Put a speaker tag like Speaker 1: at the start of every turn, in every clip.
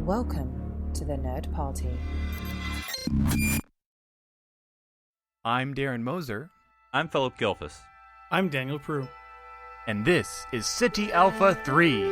Speaker 1: Welcome to the Nerd Party.
Speaker 2: I'm Darren Moser.
Speaker 3: I'm Philip Gilfus.
Speaker 4: I'm Daniel Prue.
Speaker 2: And this is Ceti Alpha 3.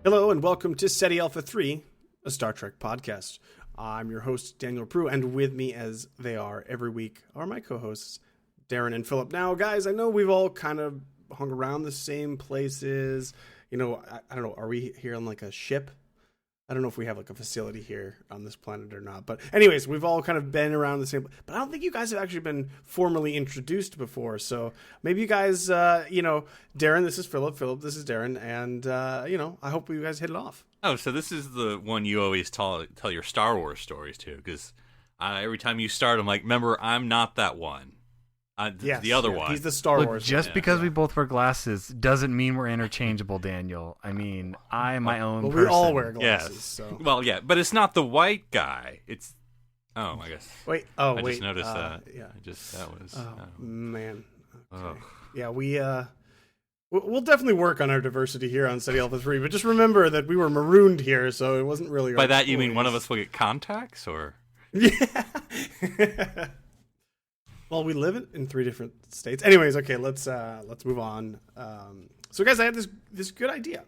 Speaker 4: Hello and welcome to Ceti Alpha 3, a Star Trek podcast. I'm your host, Daniel Prue, and with me, as they are every week, are my co-hosts, Darren and Philip. Now, guys, I know we've all kind of hung around the same places. You know, I don't know, are we here on like a ship? I don't know if we have like a facility here on this planet or not. But anyways, we've all kind of been around the same. But I don't think you guys have actually been formally introduced before. So maybe you guys, Darren, this is Philip. Philip, this is Darren. And, I hope you guys hit it off.
Speaker 3: Oh, so this is the one you always tell your Star Wars stories to. Because every time you start, I'm like, remember, I'm not that one.
Speaker 4: Yes,
Speaker 3: the other one.
Speaker 4: He's the Star Wars.
Speaker 2: Just because we both wear glasses doesn't mean we're interchangeable, Daniel. I mean, I'm my own person.
Speaker 4: We all wear glasses.
Speaker 3: Yes.
Speaker 4: So.
Speaker 3: Well, yeah, but it's not the white guy. It's... Oh, I guess.
Speaker 4: Wait.
Speaker 3: I just noticed that.
Speaker 4: Yeah.
Speaker 3: That was...
Speaker 4: Oh, man. Okay.
Speaker 3: Oh.
Speaker 4: Yeah, we'll definitely work on our diversity here on Ceti Alpha 3, but just remember that we were marooned here, so it wasn't really
Speaker 3: By
Speaker 4: our
Speaker 3: that, you
Speaker 4: choice.
Speaker 3: mean one of us will get contacts, or...?
Speaker 4: Yeah. Well, we live in 3 different states. Anyways, okay, let's move on. So, guys, I had this good idea.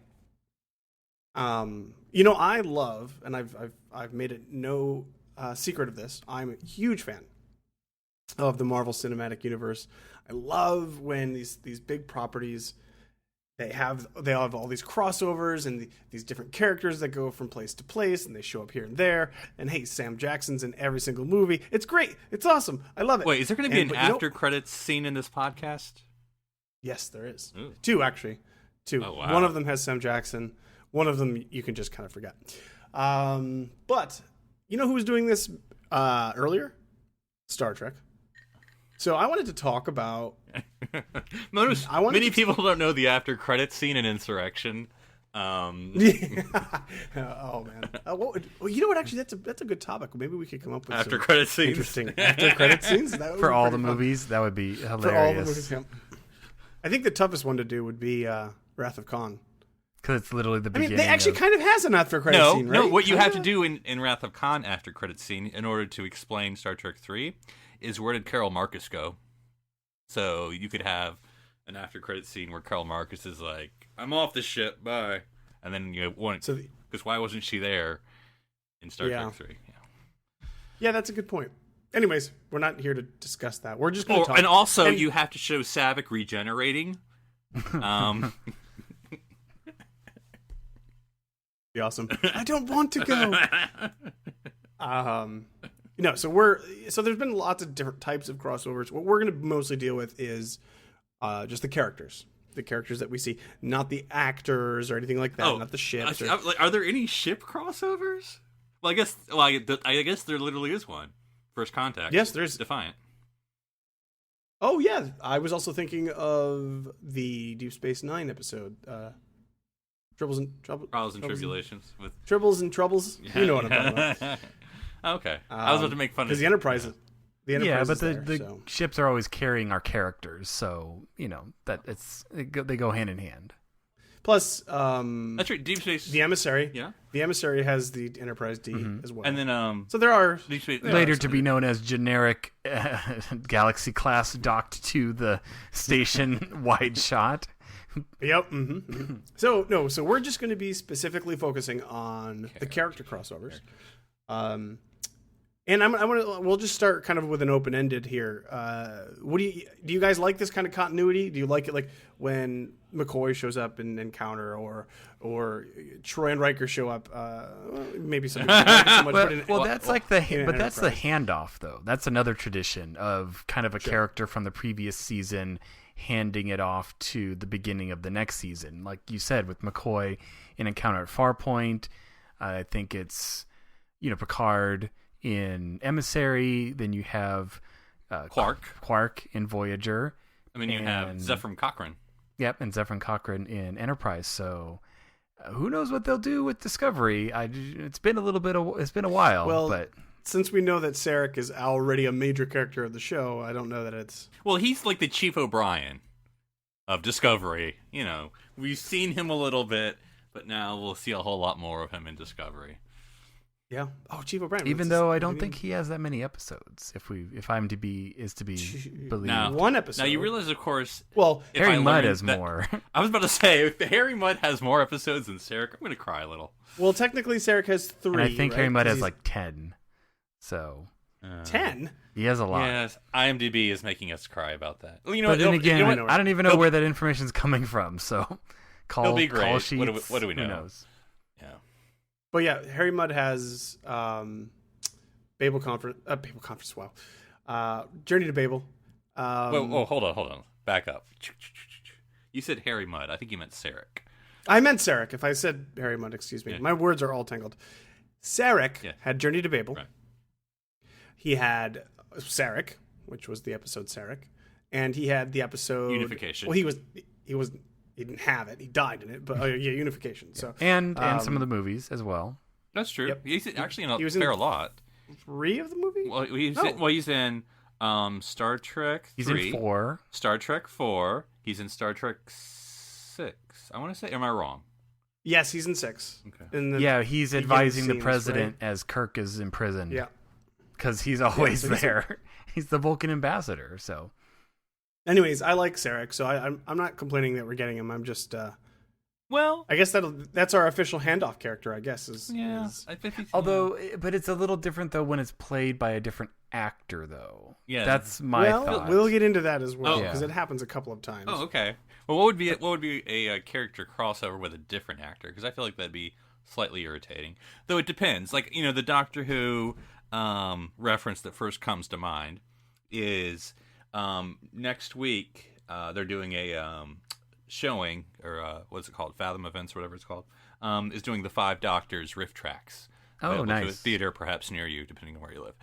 Speaker 4: I love, and I've made it no secret of this. I'm a huge fan of the Marvel Cinematic Universe. I love when these big properties they have all these crossovers and these different characters that go from place to place, and they show up here and there. And hey, Sam Jackson's in every single movie. It's great. It's awesome. I love it.
Speaker 3: Wait, is there going to be an after credits scene in this podcast?
Speaker 4: Yes, there is.
Speaker 3: Ooh.
Speaker 4: 2, actually. 2.
Speaker 3: Oh, wow.
Speaker 4: One of them has Sam Jackson. One of them you can just kind of forget. But you know who was doing this earlier? Star Trek. So I wanted to talk about...
Speaker 3: Many people don't know the after credits scene in Insurrection.
Speaker 4: Oh, man. Well, you know what? Actually, that's a good topic. Maybe we could come up with
Speaker 3: After
Speaker 4: some
Speaker 3: credit scenes.
Speaker 4: interesting after credit scenes. That would
Speaker 2: For
Speaker 4: be
Speaker 2: all the
Speaker 4: pretty fun.
Speaker 2: movies, that would be hilarious.
Speaker 4: For all the movies, yeah. I think the toughest one to do would be Wrath of Khan.
Speaker 2: Because it's literally the
Speaker 4: I
Speaker 2: beginning.
Speaker 4: mean, they actually kind of has an after credit scene, right?
Speaker 3: No, what you have to
Speaker 4: Kinda?
Speaker 3: do in Wrath of Khan after credit scene in order to explain Star Trek 3 is where did Carol Marcus go? So you could have an after credit scene where Carol Marcus is like, I'm off the ship, bye. And then you want because why wasn't she there in Star Trek 3?
Speaker 4: Yeah, that's a good point. Anyways, we're not here to discuss that. We're just going to talk.
Speaker 3: And also, you have to show Savick regenerating.
Speaker 4: Be awesome. I don't want to go. So there's been lots of different types of crossovers. What we're going to mostly deal with is just the characters that we see, not the actors or anything like that, not the ships.
Speaker 3: Are there any ship crossovers? Well, I guess there literally is one. First Contact.
Speaker 4: Yes, there's
Speaker 3: Defiant.
Speaker 4: Oh yeah, I was also thinking of the Deep Space Nine episode, Trials and
Speaker 3: Tribulations with
Speaker 4: Tribbles and Troubles. You know what I'm talking about.
Speaker 3: Okay, I was about to make fun of
Speaker 4: because the Enterprise.
Speaker 3: Yeah.
Speaker 4: The Enterprise
Speaker 2: but
Speaker 4: is
Speaker 2: the
Speaker 4: so.
Speaker 2: ships are always carrying our characters, so that they go hand in hand.
Speaker 4: Plus,
Speaker 3: that's right. Deep Space.
Speaker 4: The Emissary.
Speaker 3: Yeah.
Speaker 4: The Emissary has the Enterprise D as well.
Speaker 3: And then
Speaker 4: so there are
Speaker 3: Deep Space
Speaker 2: later to be known as generic Galaxy class docked to the station wide shot.
Speaker 4: Yep. Mm-hmm, mm-hmm. So we're just going to be specifically focusing on the character crossovers. And we'll just start kind of with an open ended here. Do you guys like this kind of continuity? Do you like it like when McCoy shows up in Encounter or Troy and Riker show up? Maybe some.
Speaker 2: That's the handoff though. That's another tradition of kind of a character from the previous season handing it off to the beginning of the next season. Like you said with McCoy in Encounter at Farpoint, I think it's Picard in Emissary, then you have Quark in Voyager.
Speaker 3: I mean, you have Zefram Cochrane.
Speaker 2: Yep, and Zefram Cochrane in Enterprise. So who knows what they'll do with Discovery? It's been a while.
Speaker 4: Well,
Speaker 2: but
Speaker 4: since we know that Sarek is already a major character of the show, I don't know that it's...
Speaker 3: Well, he's like the Chief O'Brien of Discovery. You know, we've seen him a little bit, but now we'll see a whole lot more of him in Discovery.
Speaker 4: Yeah. Oh, Chief O'Brien.
Speaker 2: Even though I don't think he has that many episodes, if I'm to be believed.
Speaker 3: Now,
Speaker 4: one episode.
Speaker 3: Now you realize, of course,
Speaker 4: well,
Speaker 2: Harry Mudd has more.
Speaker 3: I was about to say, if Harry Mudd has more episodes than Sarek, I'm going to cry a little.
Speaker 4: Well, technically, Sarek has 3.
Speaker 2: And I think
Speaker 4: right?
Speaker 2: Harry Mudd has like 10. So
Speaker 4: 10.
Speaker 2: He has a lot.
Speaker 3: Yes, IMDb is making us cry about that. Well, you know,
Speaker 2: but then again, I don't even know where that
Speaker 3: information
Speaker 2: information's coming from. So
Speaker 3: it'll be great.
Speaker 2: Call sheets,
Speaker 3: what do we know?
Speaker 2: Who knows?
Speaker 3: Yeah.
Speaker 4: But yeah, Harry Mudd has Babel Conference. Wow. Journey to Babel.
Speaker 3: Hold on. Back up. You said Harry Mudd. I think you meant Sarek.
Speaker 4: I meant Sarek. If I said Harry Mudd, excuse me. Yeah. My words are all tangled. Sarek had Journey to Babel. Right. He had Sarek, which was the episode Sarek, and he had the episode
Speaker 3: Unification.
Speaker 4: Well, he didn't have it. He died in it, but Unification. Yeah. So
Speaker 2: and some of the movies as well.
Speaker 3: That's true.
Speaker 4: Yep.
Speaker 3: He's actually in a fair lot.
Speaker 4: 3 of the movies?
Speaker 3: Well, he's in Star Trek 3.
Speaker 2: He's in 4.
Speaker 3: Star Trek 4. He's in Star Trek 6. I want to say, am I wrong?
Speaker 4: Yes, he's in 6.
Speaker 2: Okay. He's advising the president as Kirk is in prison.
Speaker 4: Yeah.
Speaker 2: Because he's always there. He's the Vulcan ambassador, so...
Speaker 4: Anyways, I like Sarek, so I'm not complaining that we're getting him. I'm just
Speaker 3: well,
Speaker 4: I guess that's our official handoff character. I guess
Speaker 2: although, but it's a little different though when it's played by a different actor, though.
Speaker 3: Yeah,
Speaker 2: that's my thought.
Speaker 4: We'll get into that as well because it happens a couple of times.
Speaker 3: Oh, okay. Well, what would be a character crossover with a different actor? Because I feel like that'd be slightly irritating. Though it depends. Like the Doctor Who reference that first comes to mind is. Next week, they're doing a showing, or what's it called? Fathom Events, or whatever it's called. Is doing the 5 Doctors riff tracks.
Speaker 2: Oh, nice.
Speaker 3: To a theater perhaps near you, depending on where you live.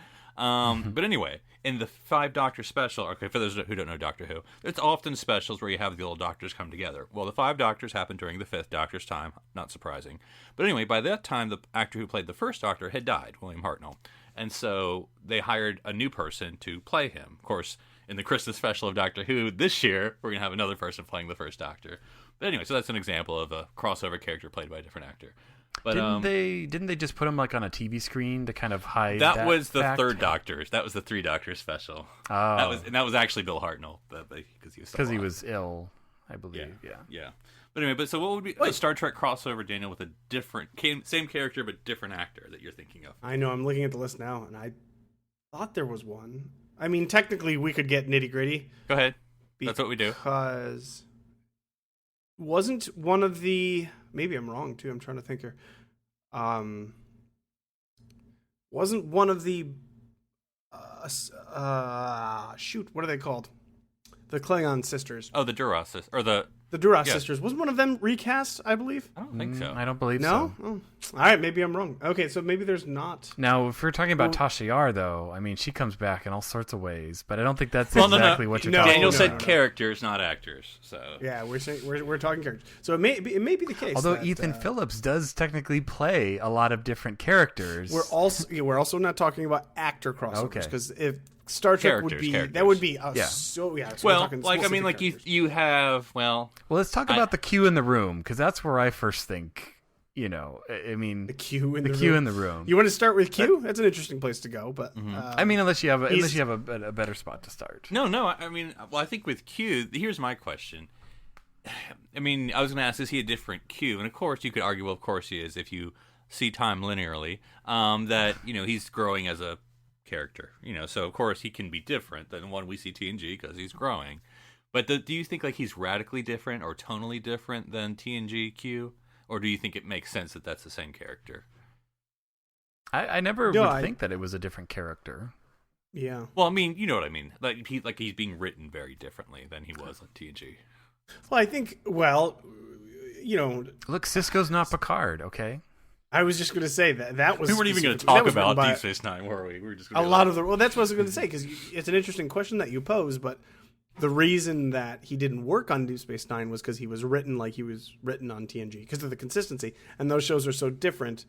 Speaker 3: But anyway, in the 5 Doctor special, okay, for those who don't know Doctor Who, it's often specials where you have the old Doctors come together. Well, the 5 Doctors happened during the 5th Doctor's time, not surprising. But anyway, by that time, the actor who played the first Doctor had died, William Hartnell. And so they hired a new person to play him. Of course, in the Christmas special of Doctor Who this year, we're going to have another person playing the first Doctor. But anyway, so that's an example of a crossover character played by a different actor. But
Speaker 2: didn't they just put him like on a TV screen to kind of hide that
Speaker 3: was the
Speaker 2: fact?
Speaker 3: 3rd Doctor's. That was the 3 Doctors special.
Speaker 2: Oh.
Speaker 3: That was actually Bill Hartnell because
Speaker 2: he was ill, I believe.
Speaker 3: Yeah. But anyway, so what would be a Star Trek crossover, Daniel, with a different same character but different actor that you're thinking of?
Speaker 4: I know. I'm looking at the list now, and I thought there was one. I mean, technically, we could get nitty gritty.
Speaker 3: Go ahead. That's what we do.
Speaker 4: Because wasn't one of the... Maybe I'm wrong, too. I'm trying to think here. Wasn't one of the... shoot, what are they called? The Klingon sisters.
Speaker 3: Oh, the Duras sisters. Or the
Speaker 4: Duras sisters. Wasn't one of them recast, I believe?
Speaker 3: I don't think so.
Speaker 2: I don't believe
Speaker 4: so.
Speaker 2: No?
Speaker 4: Oh. All right, maybe I'm wrong. Okay, so maybe there's not.
Speaker 2: Now, if we're talking about Tasha Yar, though, I mean, she comes back in all sorts of ways, but I don't think that's exactly what you're talking
Speaker 3: Daniel
Speaker 2: about.
Speaker 3: said characters, not actors. So
Speaker 4: yeah, we're talking characters. So it may be the case.
Speaker 2: Although
Speaker 4: that,
Speaker 2: Ethan Phillips does technically play a lot of different characters.
Speaker 4: We're also not talking about actor crossovers because if Star Trek would be that would be so
Speaker 3: well, like I mean, like you have well,
Speaker 2: let's talk about the Q in the room because that's where I first think. You know, I mean,
Speaker 4: the Q in the room. You want to start with Q? That's an interesting place to go, but
Speaker 2: I mean, unless you have a better spot to start.
Speaker 3: No. I mean, well, I think with Q, here's my question. I mean, I was going to ask, is he a different Q? And of course, you could argue, well, of course he is. If you see time linearly, that he's growing as a character. So of course he can be different than one we see TNG because he's growing. But do you think like he's radically different or tonally different than TNG Q? Or do you think it makes sense that that's the same character?
Speaker 2: I never would think that it was a different character.
Speaker 4: Yeah.
Speaker 3: Well, I mean, you know what I mean. Like he's being written very differently than he was on TNG.
Speaker 4: Well, I think. Well,
Speaker 2: look, Cisco's not Picard. Okay.
Speaker 4: I was just going to say that was.
Speaker 3: We weren't even going to talk about Deep Space Nine, were we? We were just
Speaker 4: a lot of the. Well, that's what I was going to say because it's an interesting question that you pose, but. The reason that he didn't work on Deep Space Nine was because he was written like he was written on TNG because of the consistency, and those shows are so different.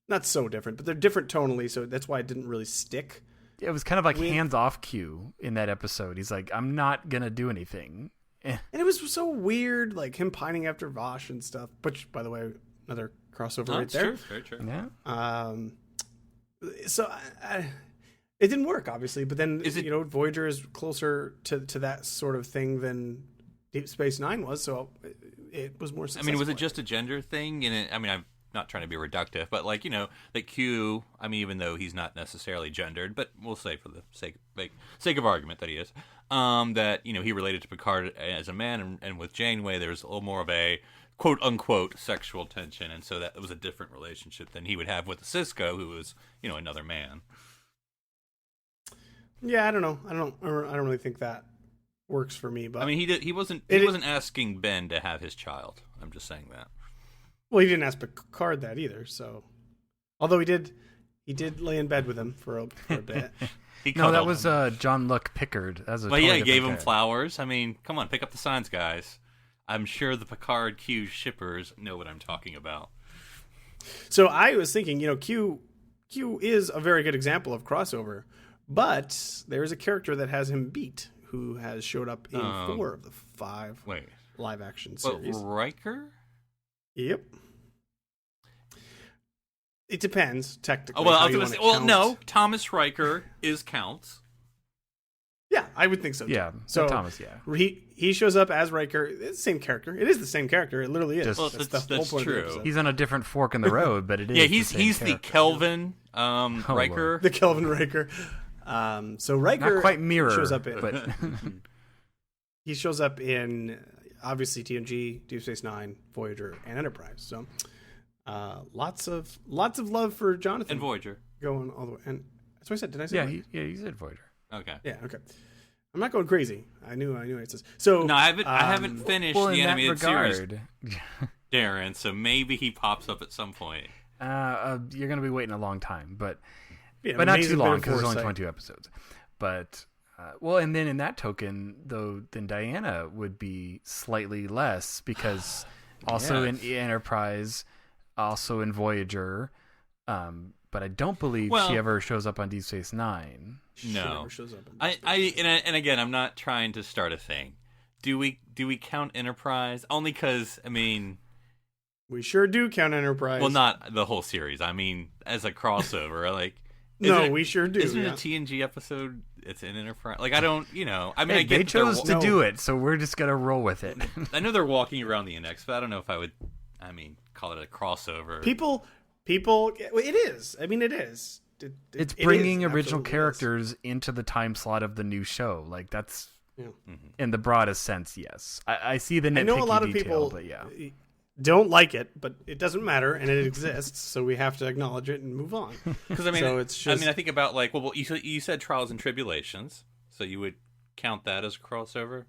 Speaker 4: not so different, but they're different tonally, so that's why it didn't really stick.
Speaker 2: It was kind of like hands-off Q in that episode. He's like, I'm not going to do anything.
Speaker 4: And it was so weird, like him pining after Vosh and stuff. Which, by the way, another crossover right there.
Speaker 3: True, very true.
Speaker 2: Yeah.
Speaker 4: So it didn't work, obviously. But then, Voyager is closer to that sort of thing than Deep Space Nine was, so it was more successful.
Speaker 3: I mean, was it just a gender thing? And I'm not trying to be reductive, but like, that Q, I mean, even though he's not necessarily gendered, but we'll say for the sake of argument that he is, that, he related to Picard as a man, and with Janeway, there's a little more of a quote unquote sexual tension. And so that was a different relationship than he would have with Cisco, who was, another man.
Speaker 4: Yeah, I don't know. I don't really think that works for me, but
Speaker 3: I mean, he wasn't asking Ben to have his child. I'm just saying that.
Speaker 4: Well, he didn't ask Picard that either. So, although he did lay in bed with him for a bit.
Speaker 2: No, that was Jean-Luc Picard. That was
Speaker 3: he gave him flowers. I mean, come on, pick up the signs, guys. I'm sure the Picard Q shippers know what I'm talking about.
Speaker 4: So I was thinking, Q is a very good example of crossover, but there's a character that has him beat who has showed up in 4 of the 5 live action series.
Speaker 3: Riker?
Speaker 4: Yep. It depends, technically.
Speaker 3: Oh, well, I was going to say, no, Thomas Riker is counts.
Speaker 4: Yeah, I would think so.
Speaker 2: Yeah,
Speaker 4: so
Speaker 2: Thomas, yeah.
Speaker 4: He shows up as Riker. It's the same character. It is the same character. It literally is.
Speaker 3: Well, that's true.
Speaker 2: He's on a different fork in the road, but it is.
Speaker 3: Yeah, he's the Kelvin Riker.
Speaker 4: The Kelvin Riker. So Riker
Speaker 2: not quite mirror
Speaker 4: shows up in,
Speaker 2: but
Speaker 4: he shows up in obviously TNG, Deep Space Nine, Voyager, and Enterprise. So lots of love for Jonathan
Speaker 3: and Voyager
Speaker 4: going all the way. And that's what I said. Did I say?
Speaker 2: Yeah, he said Voyager.
Speaker 3: Okay.
Speaker 4: Yeah. Okay. I'm not going crazy. I knew it says. So
Speaker 3: no, I haven't finished the animated series, Darren. So maybe he pops up at some point.
Speaker 2: You're going to be waiting a long time, but
Speaker 4: yeah,
Speaker 2: not too long because there's only 22 episodes. But and then in that token, though, then Diana would be slightly less because also in Enterprise, also in Voyager, but I don't believe she ever shows up on Deep Space Nine.
Speaker 3: No, and again, I'm not trying to start a thing. Do we count Enterprise? Only because
Speaker 4: we sure do count Enterprise.
Speaker 3: Well, not the whole series. I mean, as a crossover, like
Speaker 4: we sure do.
Speaker 3: Isn't it a TNG episode? It's in Enterprise. Like I don't, I mean,
Speaker 2: they chose to do it, so we're just gonna roll with it.
Speaker 3: I know they're walking around the NX, but I don't know if I would. I mean, call it a crossover.
Speaker 4: People. It is. I mean, it is.
Speaker 2: It's bringing original characters into the time slot of the new show. Like that's in the broadest sense. Yes, I see the nitpicky
Speaker 4: I know a lot of
Speaker 2: detail,
Speaker 4: people
Speaker 2: but yeah,
Speaker 4: don't like it, but it doesn't matter, and it exists, so we have to acknowledge it and move on.
Speaker 3: Because I mean,
Speaker 4: so it's just,
Speaker 3: I think about like, well, you said Trials and Tribulations, so you would count that as a crossover.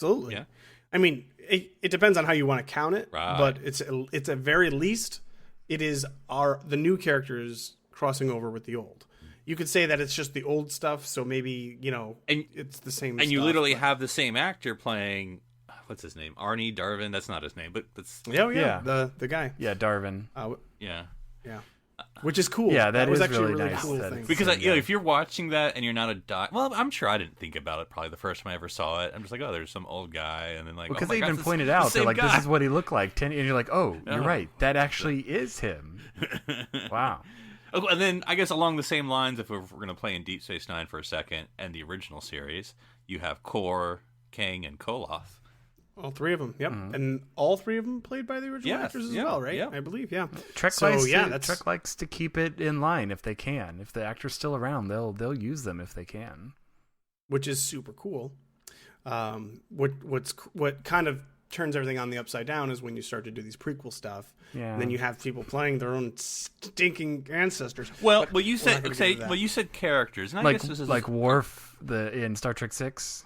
Speaker 4: Absolutely.
Speaker 3: Yeah.
Speaker 4: I mean, it depends on how you want to count it,
Speaker 3: right.
Speaker 4: But it's at very least. It is the new characters crossing over with the old. You could say that it's just the old stuff, so maybe, it's the same
Speaker 3: and
Speaker 4: stuff.
Speaker 3: You literally have the same actor playing, what's his name? Arnie Darvin? That's not his name, but that's...
Speaker 4: Yeah. The guy.
Speaker 2: Yeah, Darvin.
Speaker 3: Yeah.
Speaker 4: Which is cool.
Speaker 2: Yeah, that
Speaker 4: was
Speaker 2: is
Speaker 4: actually
Speaker 2: really
Speaker 4: a really
Speaker 2: nice.
Speaker 4: cool thing.
Speaker 3: Because if you're watching that and you're not well, I'm sure I didn't think about it probably the first time I ever saw it. I'm just like, oh, there's some old guy, and then like,
Speaker 2: because
Speaker 3: they
Speaker 2: even pointed out, they're like, this is what he looked like, and you're like, oh, you're right, that actually is him. Wow.
Speaker 3: And then I guess along the same lines, if we're going to play in Deep Space Nine for a second, and the original series, you have Kor, Kang, and Koloth.
Speaker 4: All 3 of them, yep. Mm-hmm. And all 3 of them played by the original actors as well, right?
Speaker 3: Yep.
Speaker 4: I believe, yeah.
Speaker 2: Trek likes to keep it in line if they can. If the actor's still around, they'll use them if they can.
Speaker 4: Which is super cool. What kind of turns everything on the upside down is when you start to do these prequel stuff. Yeah. And then you have people playing their own stinking ancestors.
Speaker 3: Well, you said characters. And I guess this is
Speaker 2: like Worf in Star Trek 6.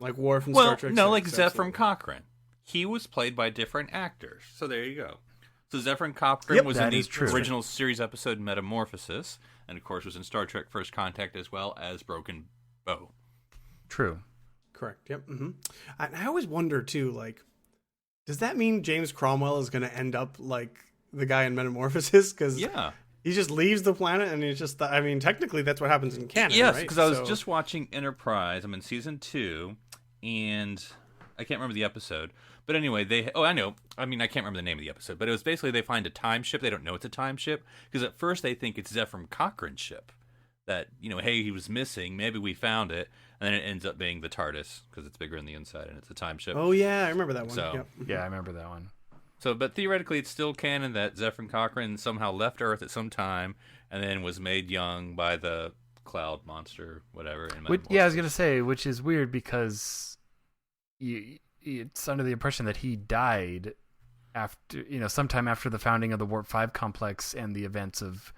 Speaker 4: Like Worf from Star Trek 6.
Speaker 3: No, like Zefram Cochrane. He was played by different actors. So there you go. So Zefram Cochrane was in the original series episode Metamorphosis, and of course was in Star Trek First Contact as well as Broken Bow.
Speaker 2: True.
Speaker 4: Correct. Yep. Mm-hmm. I always wonder too, like, does that mean James Cromwell is going to end up like the guy in Metamorphosis because
Speaker 3: Yeah.
Speaker 4: he just leaves the planet and he's just. I mean, technically that's what happens in canon.
Speaker 3: Yes,
Speaker 4: right?
Speaker 3: because I was just watching Enterprise. I'm in season 2, and I can't remember the episode. But anyway, I know. I mean, I can't remember the name of the episode, but it was basically they find a time ship. They don't know it's a time ship because at first they think it's Zephram Cochrane's ship. That, hey, he was missing. Maybe we found it. And then it ends up being the TARDIS because it's bigger on the inside and it's a time ship.
Speaker 4: Oh, yeah, I remember that one.
Speaker 3: So,
Speaker 4: yep.
Speaker 2: Yeah, I remember that one.
Speaker 3: So, but theoretically, it's still canon that Zephram Cochrane somehow left Earth at some time and then was made young by the cloud monster, whatever.
Speaker 2: Yeah, I was going to say, which is weird because it's under the impression that he died after, sometime after the founding of the Warp 5 complex and the events of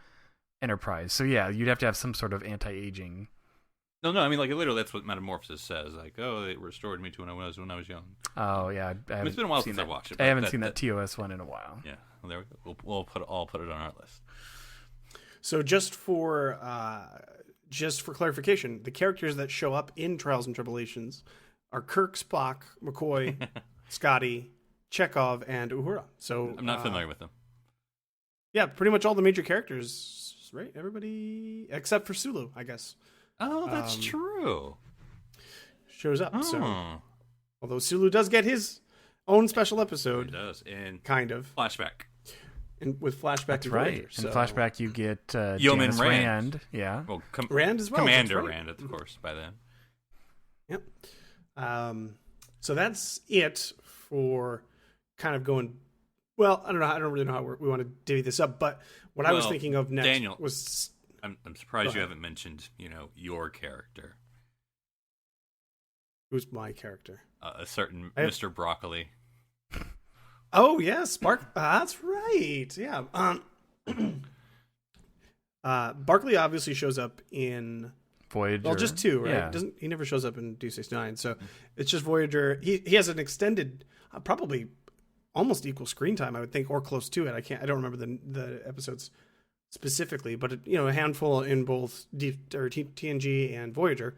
Speaker 2: Enterprise. So, yeah, you'd have to have some sort of anti-aging.
Speaker 3: No, I mean, literally, that's what Metamorphosis says. Like, oh, they restored me to when I was young.
Speaker 2: Oh, yeah.
Speaker 3: It's been a while since I watched it.
Speaker 2: I haven't seen that TOS one in a while.
Speaker 3: Yeah, well, there we go. We'll put it on our list.
Speaker 4: So just for clarification, the characters that show up in Trials and Tribulations are Kirk, Spock, McCoy, Scotty, Chekhov, and Uhura. So
Speaker 3: I'm not familiar with them.
Speaker 4: Yeah, pretty much all the major characters, right? Everybody except for Sulu, I guess.
Speaker 3: Oh, that's true.
Speaker 4: Shows up. So, although Sulu does get his own special episode,
Speaker 3: He does in
Speaker 4: kind of
Speaker 3: flashback.
Speaker 4: And with flashback,
Speaker 2: that's
Speaker 4: to
Speaker 2: right.
Speaker 4: Voyager,
Speaker 2: In flashback, you get
Speaker 3: Yeoman
Speaker 2: Janice
Speaker 3: Rand.
Speaker 2: Yeah.
Speaker 3: Well,
Speaker 4: Rand as well.
Speaker 3: Commander
Speaker 4: right.
Speaker 3: Rand, of course, by then.
Speaker 4: Yep. So that's it for kind of going. Well, I don't know. I don't really know how we want to divvy this up, but what I was thinking of next
Speaker 3: Daniel,
Speaker 4: was.
Speaker 3: I'm surprised you haven't mentioned, your character.
Speaker 4: Who's my character?
Speaker 3: A certain Mr. Broccoli.
Speaker 4: Oh yes, that's right. Yeah. Barkley obviously shows up in
Speaker 2: Voyager.
Speaker 4: Well, just 2, right?
Speaker 2: Yeah.
Speaker 4: He never shows up in Deep Space Nine, so it's just Voyager. He has an extended, probably almost equal screen time, I would think, or close to it. I don't remember the episodes specifically, but a handful in both TNG and Voyager,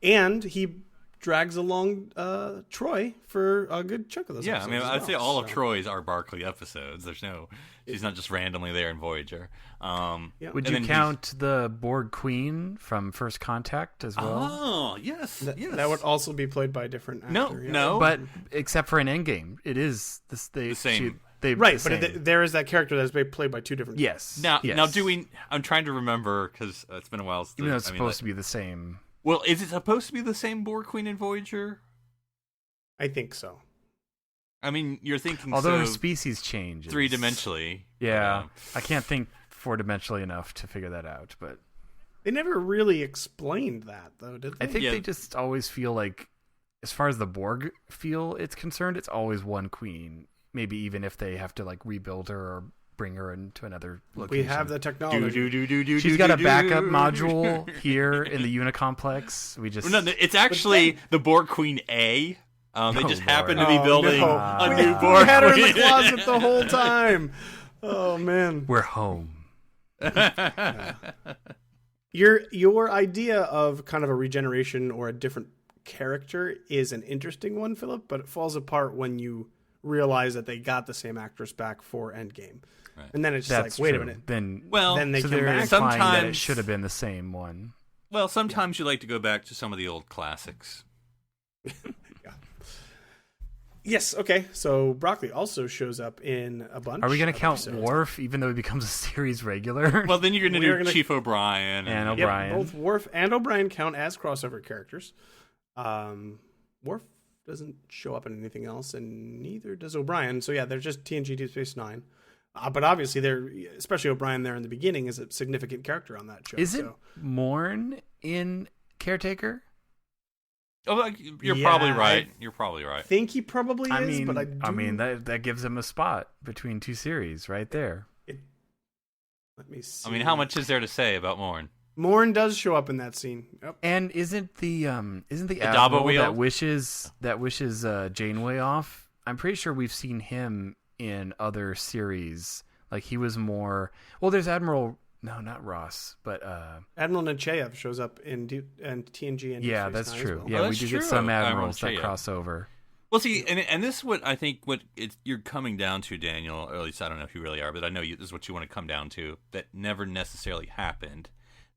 Speaker 4: and he drags along Troy for a good chunk of those.
Speaker 3: Yeah, I mean, I'd say all of
Speaker 4: so.
Speaker 3: Troy's are Barkley episodes. She's not just randomly there in Voyager.
Speaker 2: Would you count the Borg Queen from First Contact as well?
Speaker 3: Oh, yes, yes.
Speaker 4: That would also be played by a different actor.
Speaker 3: No.
Speaker 2: But except for in Endgame, it is the
Speaker 3: same.
Speaker 4: Right, but there is that character that is played by 2 different.
Speaker 2: Yes.
Speaker 3: Now,
Speaker 2: yes.
Speaker 3: I'm trying to remember because it's been a while.
Speaker 2: Even though it's supposed to be the same.
Speaker 3: Well, is it supposed to be the same Borg Queen in Voyager?
Speaker 4: I think so.
Speaker 3: I mean, you're thinking.
Speaker 2: Although her
Speaker 3: so
Speaker 2: species changes
Speaker 3: 3-dimensionally.
Speaker 2: Yeah, I can't think 4-dimensionally enough to figure that out, but
Speaker 4: they never really explained that, though, did they?
Speaker 2: I think they just always feel like, as far as the Borg feel it's concerned, it's always one queen. Maybe even if they have to rebuild her or bring her into another location.
Speaker 4: We have the technology.
Speaker 2: She's got a backup module here in the Unicomplex.
Speaker 3: It's actually the Borg Queen A. They just happen to be
Speaker 4: Oh,
Speaker 3: building
Speaker 4: no.
Speaker 3: a new
Speaker 4: We
Speaker 3: Borg
Speaker 4: had her in
Speaker 3: Queen.
Speaker 4: the closet the whole time. Oh man,
Speaker 2: We're home.
Speaker 4: your idea of kind of a regeneration or a different character is an interesting one, Philip, but it falls apart when you realize that they got the same actress back for Endgame.
Speaker 3: Right.
Speaker 4: And then it's just
Speaker 2: That's
Speaker 4: like, wait
Speaker 2: true.
Speaker 4: a minute.
Speaker 2: Then
Speaker 4: they
Speaker 2: so
Speaker 4: come
Speaker 2: they're
Speaker 4: back.
Speaker 2: implying that it
Speaker 3: Sometimes-
Speaker 2: should have been the same one.
Speaker 3: Well, sometimes you like to go back to some of the old classics.
Speaker 4: Yes, okay. So Broccoli also shows up in a bunch.
Speaker 2: Are we going to
Speaker 4: of
Speaker 2: count
Speaker 4: episodes.
Speaker 2: Worf, even though he becomes a series regular?
Speaker 3: Well, then you're going to
Speaker 4: We're
Speaker 3: do
Speaker 4: gonna-
Speaker 3: Chief O'Brien
Speaker 2: And
Speaker 4: Yep,
Speaker 2: O'Brien.
Speaker 4: both Worf and O'Brien count as crossover characters. Worf doesn't show up in anything else, and neither does O'Brien. So yeah, they're just TNG Deep Space Nine. But obviously, especially O'Brien there in the beginning, is a significant character on that show.
Speaker 2: Isn't Morn in Caretaker?
Speaker 3: Oh, you're
Speaker 4: Yeah,
Speaker 3: probably right. You're probably right.
Speaker 4: I think he probably is,
Speaker 2: I mean,
Speaker 4: but
Speaker 2: that gives him a spot between 2 series right there.
Speaker 4: Let me see.
Speaker 3: I mean, how much is there to say about Morn?
Speaker 4: Morn does show up in that scene. Yep.
Speaker 2: And isn't the
Speaker 3: Dabo
Speaker 2: admiral
Speaker 3: wheel?
Speaker 2: that wishes Janeway off? I'm pretty sure we've seen him in other series. Like he was more. Well, there's Admiral. No, not Ross, but
Speaker 4: Admiral Nechayev shows up in TNG and
Speaker 2: yeah,
Speaker 4: Deep Space
Speaker 2: that's
Speaker 4: Nine as
Speaker 2: true.
Speaker 4: well.
Speaker 2: Yeah,
Speaker 3: Oh,
Speaker 2: we
Speaker 3: that's
Speaker 2: do get
Speaker 3: true.
Speaker 2: some
Speaker 3: Admiral
Speaker 2: admirals that
Speaker 3: Nechayev.
Speaker 2: cross over.
Speaker 3: Well, see, and this is what I think you're coming down to, Daniel, or at least I don't know if you really are, but I know this is what you want to come down to, that never necessarily happened,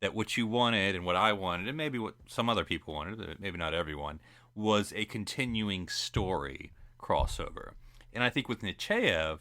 Speaker 3: that what you wanted and what I wanted, and maybe what some other people wanted, but maybe not everyone, was a continuing story crossover. And I think with Nechayev,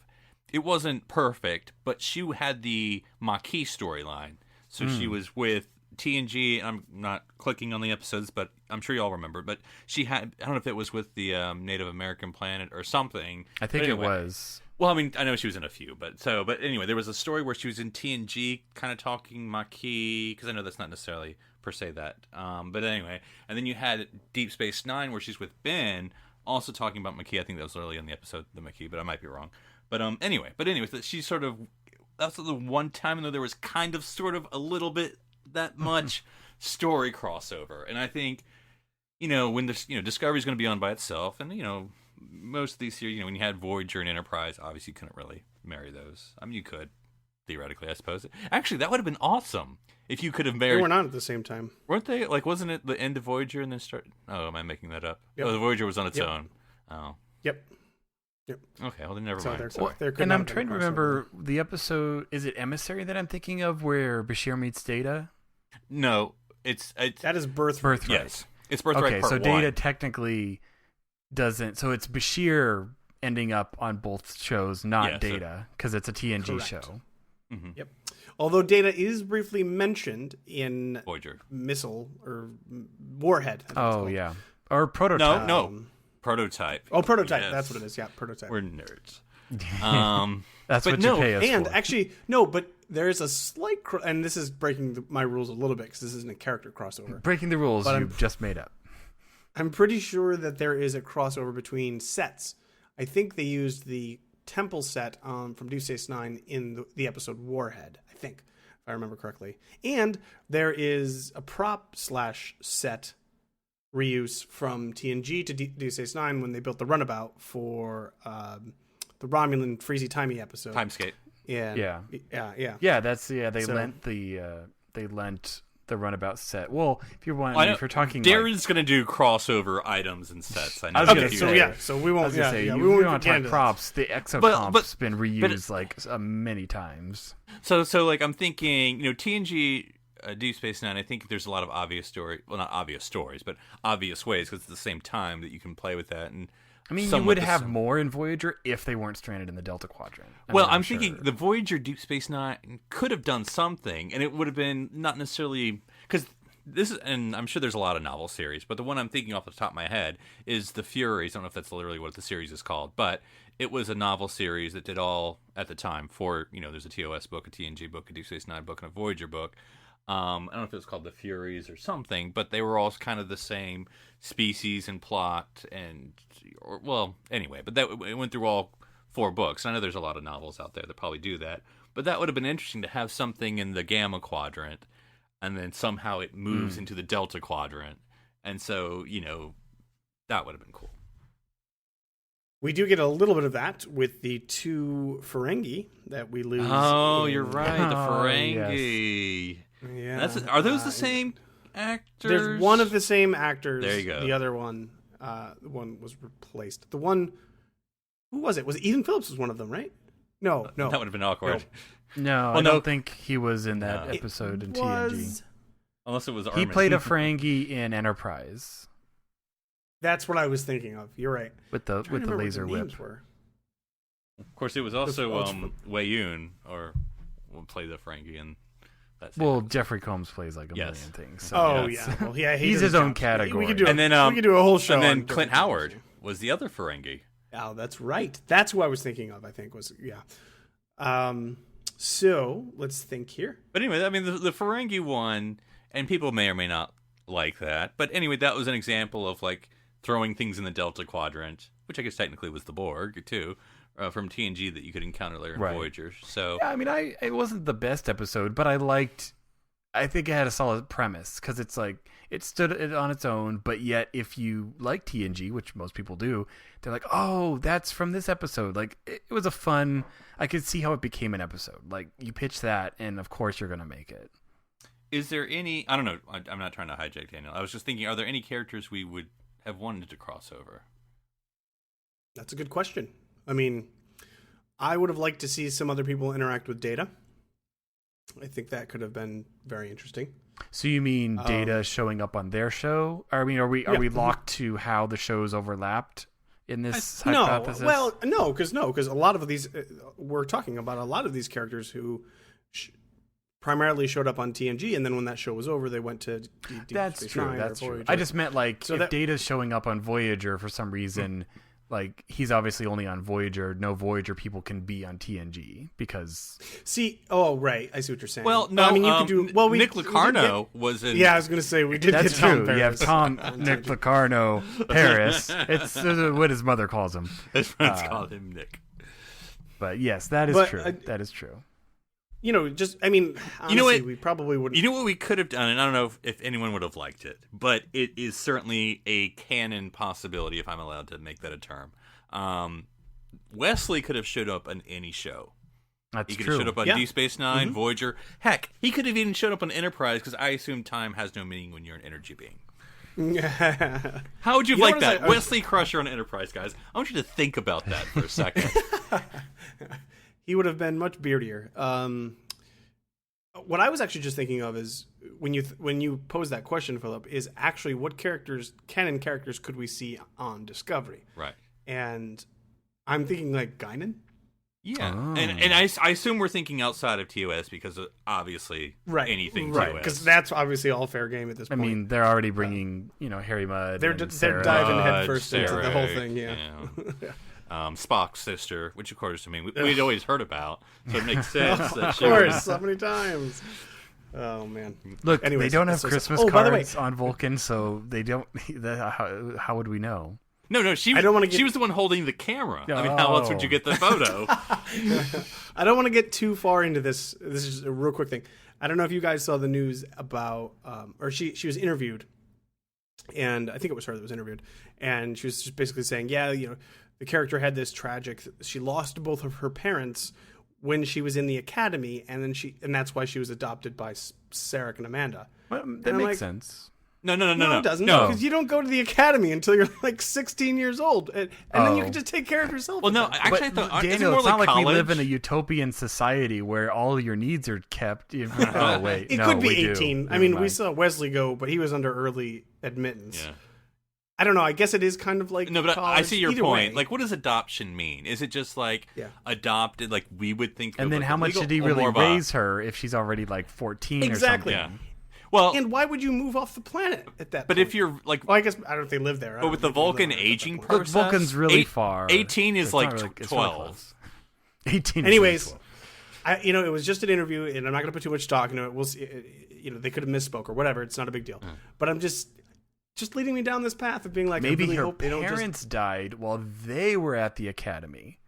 Speaker 3: it wasn't perfect, but she had the Maquis storyline. So she was with TNG, and I'm not clicking on the episodes, but I'm sure y'all remember. But she had, I don't know if it was with the Native American planet or something.
Speaker 2: I think it was.
Speaker 3: Well, I mean, I know she was in a few, but anyway, there was a story where she was in TNG, kind of talking Maquis, because I know that's not necessarily per se that. But anyway, and then you had Deep Space Nine, where she's with Ben, also talking about Maquis. I think that was early in the episode, the Maquis, but I might be wrong. But anyway, she sort of, that's the one time though there was kind of sort of a little bit that much story crossover. And I think, when there's, Discovery's going to be on by itself, and most of these series, when you had Voyager and Enterprise, obviously you couldn't really marry those. I mean, you could theoretically, I suppose. Actually, that would have been awesome if you could have married.
Speaker 4: They were not at the same time,
Speaker 3: weren't they? Like, wasn't it the end of Voyager and then start? Oh, am I making that up?
Speaker 4: Yep.
Speaker 3: Oh, the Voyager was on its own. Oh.
Speaker 4: Yep.
Speaker 3: Okay, well then never mind.
Speaker 2: And I'm trying to remember the episode. Is it Emissary that I'm thinking of, where Bashir meets Data?
Speaker 3: No, it's
Speaker 4: that is Birthright.
Speaker 3: Yes, it's Birthright.
Speaker 2: Okay,
Speaker 3: part
Speaker 2: so
Speaker 3: 1.
Speaker 2: Data technically doesn't. So it's Bashir ending up on both shows, not Data, because it's a TNG show.
Speaker 3: Mm-hmm.
Speaker 4: Yep. Although Data is briefly mentioned in
Speaker 3: Voyager
Speaker 4: Missile or Warhead.
Speaker 2: Oh yeah, or Prototype.
Speaker 3: No. Prototype.
Speaker 4: Oh, Prototype.
Speaker 3: Yes.
Speaker 4: That's what it is. Yeah, Prototype.
Speaker 3: We're nerds.
Speaker 2: That's what you pay us for.
Speaker 4: And actually, no, but there is a slight, and this is breaking my rules a little bit because this isn't a character crossover.
Speaker 2: Breaking the rules you've just made up.
Speaker 4: I'm pretty sure that there is a crossover between sets. I think they used the temple set from Deep Space Nine in the episode Warhead, I think, if I remember correctly. And there is a prop / set reuse from TNG to Deep Space Nine when they built the runabout for the Romulan Freezy Timey episode.
Speaker 3: Timescape.
Speaker 4: Yeah.
Speaker 2: That's they lent the runabout set. Well, if you're talking,
Speaker 3: Darren's gonna do crossover items and sets. I know.
Speaker 4: So we won't.
Speaker 2: We won't talk props. The exocomp's been reused many times.
Speaker 3: So like I'm thinking, TNG. Deep Space Nine, I think there's a lot of obvious not obvious stories, but obvious ways, because it's the same time that you can play with that. And
Speaker 2: I mean, you would have more in Voyager if they weren't stranded in the Delta Quadrant.
Speaker 3: I'm thinking the Voyager Deep Space Nine could have done something, and it would have been not necessarily, because this is, and I'm sure there's a lot of novel series, but the one I'm thinking off the top of my head is The Furies. I don't know if that's literally what the series is called, but it was a novel series that did all, at the time, for, there's a TOS book, a TNG book, a Deep Space Nine book, and a Voyager book. I don't know if it was called The Furies or something, but they were all kind of the same species and plot, anyway. But it went through all 4 books. I know there's a lot of novels out there that probably do that, but that would have been interesting to have something in the Gamma Quadrant, and then somehow it moves into the Delta Quadrant, and so that would have been cool.
Speaker 4: We do get a little bit of that with the 2 Ferengi that we lose.
Speaker 3: Oh, you're right, the Ferengi.
Speaker 4: Yes. Yeah.
Speaker 3: Are those the same actors?
Speaker 4: There's one of the same actors.
Speaker 3: There you go.
Speaker 4: The other one, was replaced. The one, who was it? Was Ethan Phillips was one of them, right? No.
Speaker 3: That would have been awkward.
Speaker 2: No, I don't think he was in that episode in TNG.
Speaker 3: Unless it was Armin.
Speaker 2: He played a Ferengi in Enterprise.
Speaker 4: That's what I was thinking of. You're right.
Speaker 2: With the laser whip.
Speaker 3: Of course, it was also Wei Yun, or would play the Ferengi in.
Speaker 2: Jeffrey Combs plays like a million things. So
Speaker 4: Well,
Speaker 2: he's his own category.
Speaker 4: We could do a whole show.
Speaker 3: And then Clint Howard was the other Ferengi.
Speaker 4: Oh, that's right. That's who I was thinking of. I think was So let's think here.
Speaker 3: But anyway, I mean, the Ferengi one, and people may or may not like that. But anyway, that was an example of like throwing things in the Delta Quadrant, which I guess technically was the Borg too. From TNG that you could encounter later in Voyager. So
Speaker 2: I mean, it wasn't the best episode, but I think it had a solid premise, because it's like it stood on its own, but yet if you like TNG, which most people do, they're like, oh, that's from this episode. Like it was a fun. I could see how it became an episode. Like you pitch that, and of course you're gonna make it.
Speaker 3: Is there any? I don't know. I'm not trying to hijack Daniel. I was just thinking, are there any characters we would have wanted to cross over?
Speaker 4: That's a good question. I mean, I would have liked to see some other people interact with Data. I think that could have been very interesting.
Speaker 2: So you mean Data showing up on their show? I mean, are we locked to how the shows overlapped in this hypothesis?
Speaker 4: No, because a lot of these we're talking about a lot of these characters who primarily showed up on TNG, and then when that show was over, they went to
Speaker 2: That's
Speaker 4: Space
Speaker 2: true.
Speaker 4: Nine
Speaker 2: That's
Speaker 4: or
Speaker 2: true.
Speaker 4: Voyager.
Speaker 2: I just meant like if Data's showing up on Voyager for some reason. Like, he's obviously only on Voyager. No Voyager people can be on TNG because...
Speaker 4: right. I see what you're saying.
Speaker 3: Well, no,
Speaker 4: I mean, you could do... Well,
Speaker 3: Nick Locarno was in...
Speaker 4: Yeah, I was going to say, we did
Speaker 2: That's
Speaker 4: get Tom
Speaker 2: true.
Speaker 4: Paris.
Speaker 2: You have Tom, Nick Locarno, Paris. It's what his mother calls him.
Speaker 3: His friends call him Nick.
Speaker 2: But yes, that is true. That is true.
Speaker 4: You know, just, I mean, honestly,
Speaker 3: you know what,
Speaker 4: we probably wouldn't...
Speaker 3: You know what we could have done, and I don't know if anyone would have liked it, but it is certainly a canon possibility, if I'm allowed to make that a term. Wesley could have showed up on any show.
Speaker 2: That's
Speaker 3: he could
Speaker 2: true.
Speaker 3: have showed up on Deep Space Nine, Voyager. Heck, he could have even showed up on Enterprise, because I assume time has no meaning when you're an energy being. How would you like that? Wesley Crusher on Enterprise, guys. I want you to think about that for a second.
Speaker 4: He would have been much beardier. What I was actually just thinking of is when you pose that question, Philip, is actually what canon characters could we see on Discovery?
Speaker 3: Right.
Speaker 4: And I'm thinking like Guinan.
Speaker 3: Yeah, and I assume we're thinking outside of TOS because obviously anything TOS.
Speaker 4: Because that's obviously all fair game at this point.
Speaker 2: I mean, they're already bringing Harry Mudd.
Speaker 4: They're diving headfirst into the whole thing. Yeah.
Speaker 3: Spock's sister, which of course, I mean, we'd always heard about, so it makes sense. That
Speaker 4: of course, so many times. Oh man!
Speaker 2: Look,
Speaker 4: anyways,
Speaker 2: they don't have Christmas
Speaker 4: cards
Speaker 2: by the way. On Vulcan, so they don't. How would we know?
Speaker 3: No, she was the one holding the camera. I mean, how else would you get the photo?
Speaker 4: I don't want to get too far into this. This is a real quick thing. I don't know if you guys saw the news about, or she was interviewed, and I think it was her that was interviewed, and she was just basically saying, the character had this tragic. She lost both of her parents when she was in the academy, and that's why she was adopted by Sarek and Amanda.
Speaker 2: Well, that makes sense.
Speaker 3: No,
Speaker 4: it doesn't. Because you don't go to the academy until you're like 16 years old, and then you can just take care of yourself.
Speaker 3: Well, no, actually,
Speaker 2: Daniel,
Speaker 3: it's
Speaker 2: not like
Speaker 3: college?
Speaker 2: we live in a utopian society where all your needs are kept. Oh wait,
Speaker 4: it could be 18. I mean, we saw Wesley go, but he was under early admittance.
Speaker 3: Yeah.
Speaker 4: I don't know. I guess it is kind of like
Speaker 3: but
Speaker 4: college.
Speaker 3: I see your
Speaker 4: Either
Speaker 3: point.
Speaker 4: Way.
Speaker 3: Like, what does adoption mean? Is it just like adopted, like we would think?
Speaker 2: And then
Speaker 3: like
Speaker 2: how much
Speaker 3: legal,
Speaker 2: did he really raise her if she's already like 14
Speaker 4: exactly.
Speaker 2: or something?
Speaker 3: Yeah. Well,
Speaker 4: and why would you move off the planet at that?
Speaker 3: But
Speaker 4: point?
Speaker 3: if you're like,
Speaker 4: I guess I don't know if they live there.
Speaker 3: But with the Vulcan aging process,
Speaker 2: Vulcan's really far.
Speaker 3: 18 is like
Speaker 2: really,
Speaker 3: 12.
Speaker 2: 18.
Speaker 4: Anyways, it was just an interview, and I'm not going to put too much stock into it. We'll see. They could have misspoke or whatever. It's not a big deal. But I'm just leading me down this path of being like,
Speaker 2: maybe
Speaker 4: I really
Speaker 2: her
Speaker 4: hope they don't
Speaker 2: parents died while they were at the academy.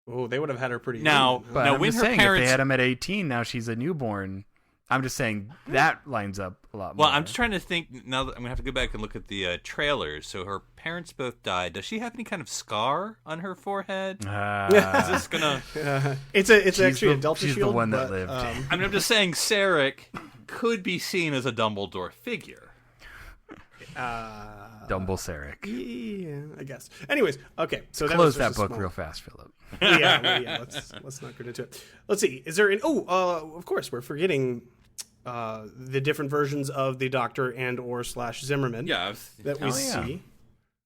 Speaker 4: Oh, they would have had her pretty
Speaker 2: now.
Speaker 4: young.
Speaker 2: But I'm
Speaker 3: when
Speaker 2: just
Speaker 3: her
Speaker 2: saying,
Speaker 3: parents,
Speaker 2: if they had him at 18, now she's a newborn. I'm just saying that lines up a lot more.
Speaker 3: Well, I'm just trying to think. Now that I'm gonna have to go back and look at the trailers. So her parents both died. Does she have any kind of scar on her forehead? Is this gonna?
Speaker 4: It's actually a Delta
Speaker 2: She's
Speaker 4: Shield.
Speaker 2: the one that
Speaker 4: but,
Speaker 2: lived.
Speaker 3: I mean, I'm just saying, Sarek could be seen as a Dumbledore figure.
Speaker 2: Dumble Sarek.
Speaker 4: Yeah, I guess. Anyways, okay. So
Speaker 2: Close that book real fast, Philip.
Speaker 4: Let's not get into it. Let's see. Is there of course, we're forgetting the different versions of the Doctor and/or Zimmerman.
Speaker 3: Yeah,
Speaker 4: that we see.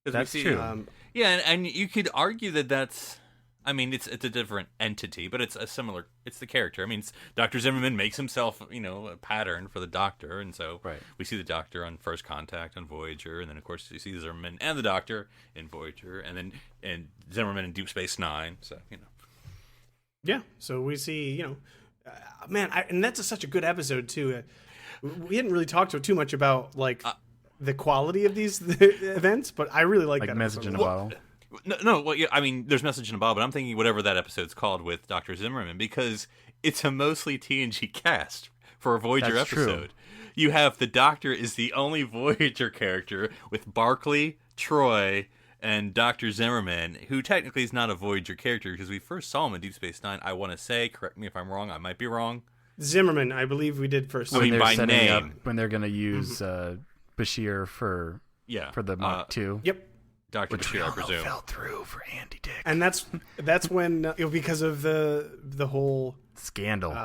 Speaker 2: That's true.
Speaker 3: And you could argue that that's. I mean, it's a different entity, but it's a similar. It's the character. I mean, Dr. Zimmerman makes himself, a pattern for the Doctor, and so we see the Doctor on First Contact on Voyager, and then of course you see Zimmerman and the Doctor in Voyager, and Zimmerman in Deep Space Nine. So
Speaker 4: Yeah. So we see, and that's such a good episode too. We hadn't really talked too much about like the quality of these events, but I really like that
Speaker 2: message
Speaker 4: episode.
Speaker 2: in a bottle.
Speaker 3: No. Well, yeah, I mean, there's message in a bottle, but I'm thinking whatever that episode's called with Dr. Zimmerman, because it's a mostly TNG cast for a Voyager
Speaker 2: That's
Speaker 3: episode.
Speaker 2: True.
Speaker 3: You have the Doctor is the only Voyager character with Barclay, Troy, and Dr. Zimmerman, who technically is not a Voyager character because we first saw him in Deep Space Nine. I want to say, correct me if I'm wrong, I might be wrong.
Speaker 4: Zimmerman, I believe we did first.
Speaker 3: I mean, by name.
Speaker 2: When they're going to use Bashir for the Mach 2.
Speaker 4: Yep.
Speaker 3: Dr. Bashir, I presume.
Speaker 2: Fell through for Andy Dick.
Speaker 4: And that's when because of the whole
Speaker 2: scandal,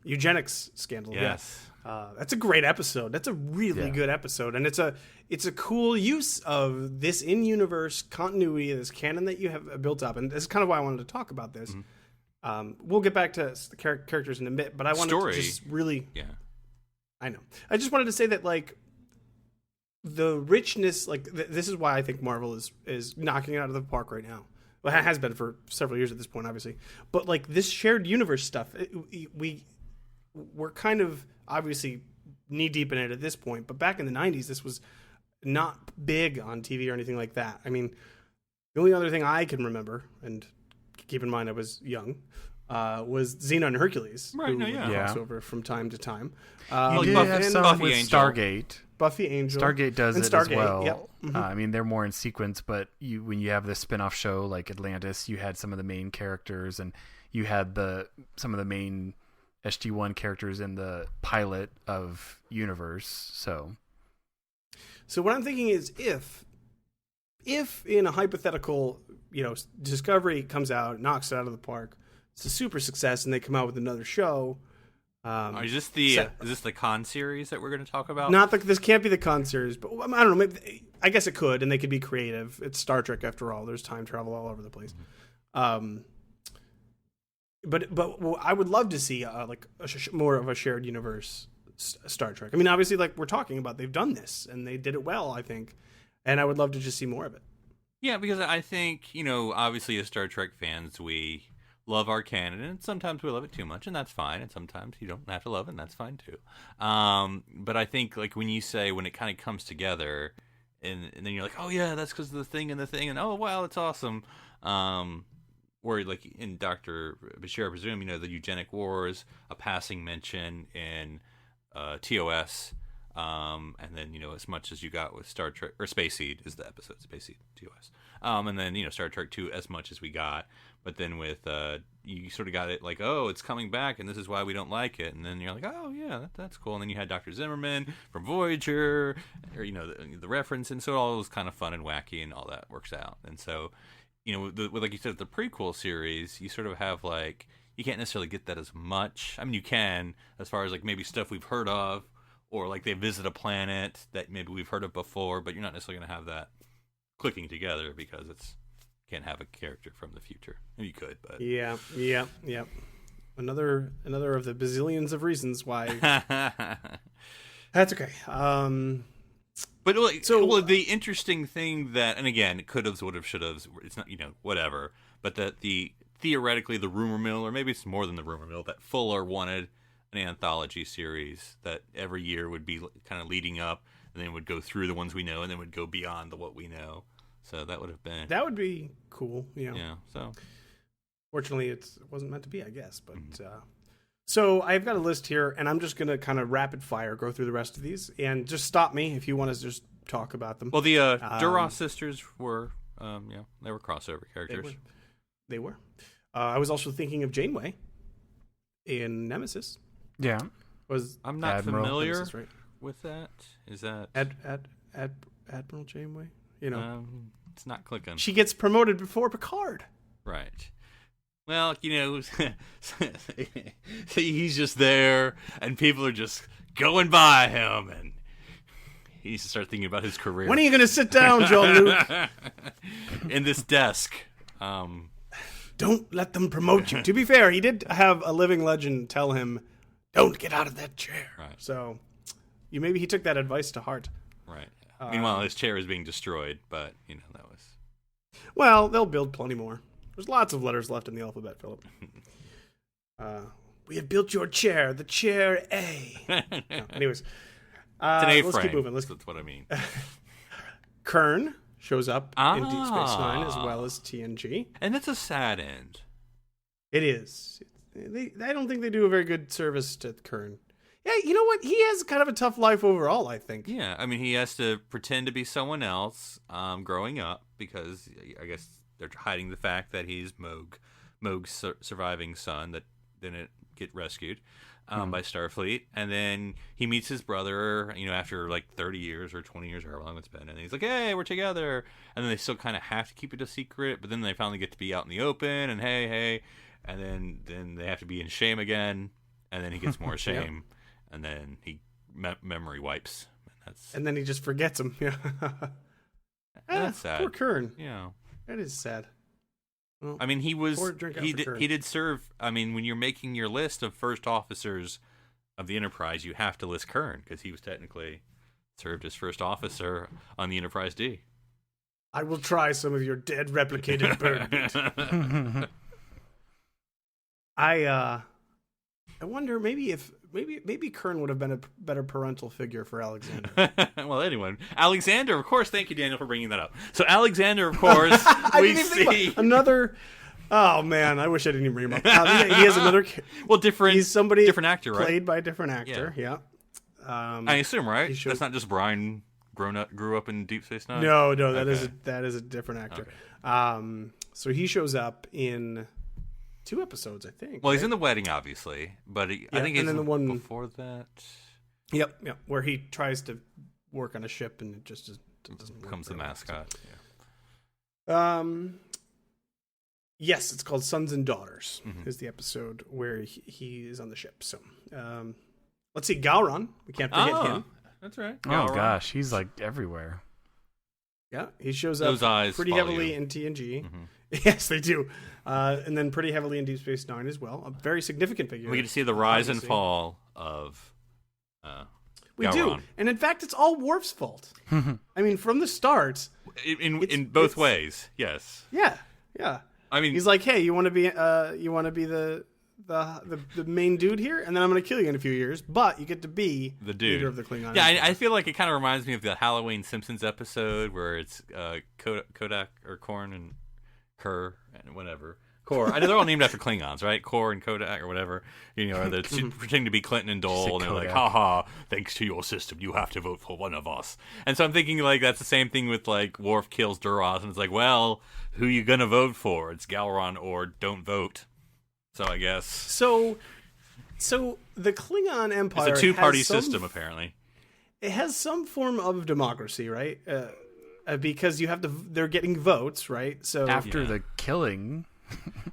Speaker 4: eugenics scandal.
Speaker 3: Yes.
Speaker 4: That's a great episode. That's a really good episode, and it's a cool use of this in-universe continuity, this canon that you have built up, and this is kind of why I wanted to talk about this. We'll get back to the characters in a bit, but I wanted to just really, I know. I just wanted to say that like the richness, like this is why I think Marvel is knocking it out of the park right now. Well, it has been for several years at this point, obviously, but like this shared universe stuff, we're kind of obviously knee deep in it at this point, but back in the 90s, this was not big on TV or anything like that. I mean, the only other thing I can remember, and keep in mind I was young, was Xena and Hercules.
Speaker 3: Right,
Speaker 4: who
Speaker 3: no,
Speaker 4: would
Speaker 3: yeah.
Speaker 4: cross over from time to time.
Speaker 2: You did
Speaker 3: Buffy-
Speaker 2: have
Speaker 3: and
Speaker 2: some
Speaker 3: Buffy
Speaker 2: with
Speaker 3: Angel.
Speaker 2: Stargate.
Speaker 4: Buffy Angel.
Speaker 2: Stargate does
Speaker 4: and
Speaker 2: it
Speaker 4: Stargate,
Speaker 2: as well.
Speaker 4: Yep. Mm-hmm.
Speaker 2: I mean, they're more in sequence, but when you have this spin-off show like Atlantis, you had some of the main characters, and you had some of the main SG-1 characters in the pilot of Universe. So
Speaker 4: what I'm thinking is if in a hypothetical, Discovery comes out, knocks it out of the park, it's a super success, and they come out with another show.
Speaker 3: Is this the Con series that we're going to talk about?
Speaker 4: This can't be the Con series, but I don't know. Maybe, I guess it could, and they could be creative. It's Star Trek after all. There's time travel all over the place. But I would love to see more of a shared universe Star Trek. I mean, obviously, like we're talking about, they've done this and they did it well, I think, and I would love to just see more of it.
Speaker 3: Yeah, because I think obviously as Star Trek fans, we love our canon, and sometimes we love it too much, and that's fine. And sometimes you don't have to love it, and that's fine too. But I think like when it kind of comes together, and then you're like, oh yeah, that's because of the thing, and oh wow, it's awesome. Where like in Dr. Bashir, I presume, the eugenic wars, a passing mention in TOS, and then as much as you got with Star Trek or Space Seed is the episode, Space Seed TOS, and then Star Trek 2 as much as we got, but then with you sort of got it like, oh, it's coming back, and this is why we don't like it, and then you're like, oh yeah, that's cool, and then you had Dr. Zimmerman from Voyager, or the reference, and so it all was kind of fun and wacky, and all that works out, and so. With like you said, the prequel series, you sort of have like, you can't necessarily get that as much. I mean, you can, as far as like maybe stuff we've heard of, or like they visit a planet that maybe we've heard of before, but you're not necessarily going to have that clicking together because can't have a character from the future. You could, but
Speaker 4: yeah. Another of the bazillions of reasons why. That's okay.
Speaker 3: But the interesting thing that, and again, could-haves, would-have, should-haves, it's not, whatever, but that theoretically the rumor mill, or maybe it's more than the rumor mill, that Fuller wanted an anthology series that every year would be kind of leading up, and then would go through the ones we know, and then would go beyond what we know. So that would be cool,
Speaker 4: Yeah,
Speaker 3: so.
Speaker 4: Fortunately, it wasn't meant to be, I guess, but... So I've got a list here, and I'm just going to kind of rapid fire go through the rest of these, and just stop me if you want to just talk about them.
Speaker 3: Well, the Duras sisters were, they were crossover characters.
Speaker 4: They were. I was also thinking of Janeway in Nemesis.
Speaker 2: Yeah.
Speaker 3: I'm not
Speaker 2: Admiral.
Speaker 3: familiar
Speaker 4: Nemesis, right?
Speaker 3: with that. Is that
Speaker 4: Admiral Janeway?
Speaker 3: it's not clicking.
Speaker 4: She gets promoted before Picard.
Speaker 3: Right. Well, he's just there, and people are just going by him, and he needs to start thinking about his career.
Speaker 4: When are you going to sit down, Jean-Luc?
Speaker 3: In this desk.
Speaker 4: Don't let them promote you. To be fair, he did have a living legend tell him, don't get out of that chair.
Speaker 3: Right.
Speaker 4: So maybe he took that advice to heart.
Speaker 3: Right. Meanwhile, his chair is being destroyed, but, that was...
Speaker 4: Well, they'll build plenty more. There's lots of letters left in the alphabet, Philip. We have built your chair, the chair A. No, anyways,
Speaker 3: it's an A-frame.
Speaker 4: Let's keep moving.
Speaker 3: That's what I mean.
Speaker 4: Kern shows up in Deep Space Nine as well as TNG.
Speaker 3: And that's a sad end.
Speaker 4: It is. I don't think they do a very good service to Kern. Yeah, you know what? He has kind of a tough life overall, I think.
Speaker 3: Yeah, I mean, he has to pretend to be someone else growing up because I guess they're hiding the fact that he's Moog's surviving son that didn't get rescued. by Starfleet, and then he meets his brother, after like 30 years or 20 years or however long it's been, and he's like, hey, we're together, and then they still kind of have to keep it a secret, but then they finally get to be out in the open, and hey, and then they have to be in shame again, and then he gets more shame, and then he memory wipes,
Speaker 4: and then he just forgets him. Yeah,
Speaker 3: that's sad.
Speaker 4: Poor Kern.
Speaker 3: Yeah,
Speaker 4: that is sad. Well,
Speaker 3: I mean, he did serve. I mean, when you're making your list of first officers of the Enterprise, you have to list Kern because he was technically served as first officer on the Enterprise D.
Speaker 4: I will try some of your dead replicated bird meat. I wonder maybe Kern would have been a better parental figure for Alexander.
Speaker 3: Well, anyone, Alexander, of course. Thank you, Daniel, for bringing that up. So Alexander, of course, we see
Speaker 4: another. Oh man, I wish I didn't even bring him up. He has another.
Speaker 3: Well,
Speaker 4: He's somebody
Speaker 3: different actor, right?
Speaker 4: Played by a different actor. Yeah.
Speaker 3: I assume, right? That's not just Brian grew up in Deep Space Nine.
Speaker 4: No, that is a different actor.
Speaker 3: Okay.
Speaker 4: So he shows up in 2 episodes, I think.
Speaker 3: Well, he's in the wedding, obviously, but I think he's
Speaker 4: in the one
Speaker 3: before that.
Speaker 4: Yep, where he tries to work on a ship and it just doesn't
Speaker 3: becomes the mascot.
Speaker 4: Yeah. Yes, it's called Sons and Daughters.
Speaker 3: Mm-hmm.
Speaker 4: Is the episode where he is on the ship. So, let's see, Gowron. We can't forget him.
Speaker 3: That's right.
Speaker 2: Oh gosh, he's like everywhere.
Speaker 4: Yeah, he shows up.
Speaker 3: Those eyes
Speaker 4: pretty heavily in TNG. Mm-hmm. Yes, they do. And then pretty heavily in Deep Space Nine as well. A very significant figure.
Speaker 3: We get to see the rise and fall of
Speaker 4: we
Speaker 3: Gowron.
Speaker 4: do. And in fact, it's all Worf's fault. I mean, from the start.
Speaker 3: In both ways, yes.
Speaker 4: Yeah. I mean, he's like, hey, you want to be the main dude here, and then I'm going to kill you in a few years, but you get to be
Speaker 3: the dude,
Speaker 4: leader of the Klingon.
Speaker 3: Yeah, I feel like it kind of reminds me of the Halloween Simpsons episode where it's Kodak or Korn and Kerr and whatever. Kor. I know they're all named after Klingons, right? Kor and Kodak or whatever. They're pretending to be Clinton and Dole, and they're like, haha, thanks to your system, you have to vote for one of us. And so I'm thinking, like, that's the same thing with, like, Worf kills Duras, and it's like, well, who you gonna vote for? It's Gowron or don't vote. So I guess. So
Speaker 4: the Klingon Empire
Speaker 3: is a two-party system, apparently.
Speaker 4: It has some form of democracy, right? Because you have to, they're getting votes, right? So
Speaker 2: after the killing.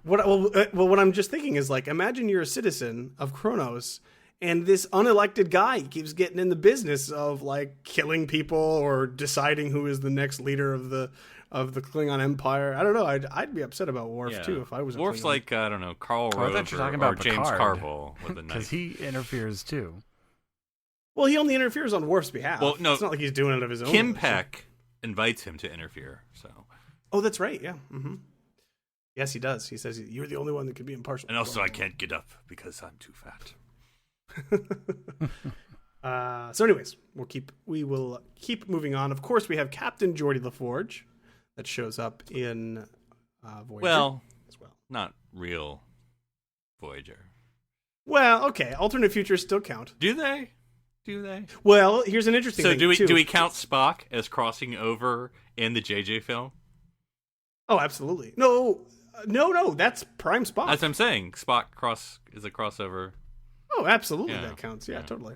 Speaker 4: What I'm just thinking is, like, imagine you're a citizen of Kronos, and this unelected guy keeps getting in the business of, like, killing people or deciding who is the next leader of the Klingon Empire. I don't know. I'd be upset about Worf too if I was.
Speaker 3: Worf's like, I don't know, Carl Rove or James Carville with a knife,
Speaker 2: because he interferes too.
Speaker 4: Well, he only interferes on Worf's behalf.
Speaker 3: Well, no,
Speaker 4: it's not like he's doing it of his own.
Speaker 3: Kim Peck invites him to interfere. So.
Speaker 4: Oh, that's right. Yeah. Mm-hmm. Yes, he does. He says you're the only one that can be impartial.
Speaker 3: And also, I can't get up because I'm too
Speaker 4: fat. So, anyways, we will keep moving on. Of course, we have Captain Geordi LaForge that shows up in Voyager.
Speaker 3: Well, as well, not real Voyager.
Speaker 4: Well, okay, alternate futures still count.
Speaker 3: Do they?
Speaker 4: Well, here's an interesting thing.
Speaker 3: So, do we count Spock as crossing over in the JJ film?
Speaker 4: Oh, absolutely. No, that's Prime Spock.
Speaker 3: That's what I'm saying. Spock is a crossover.
Speaker 4: Oh, absolutely, that counts. Yeah, totally.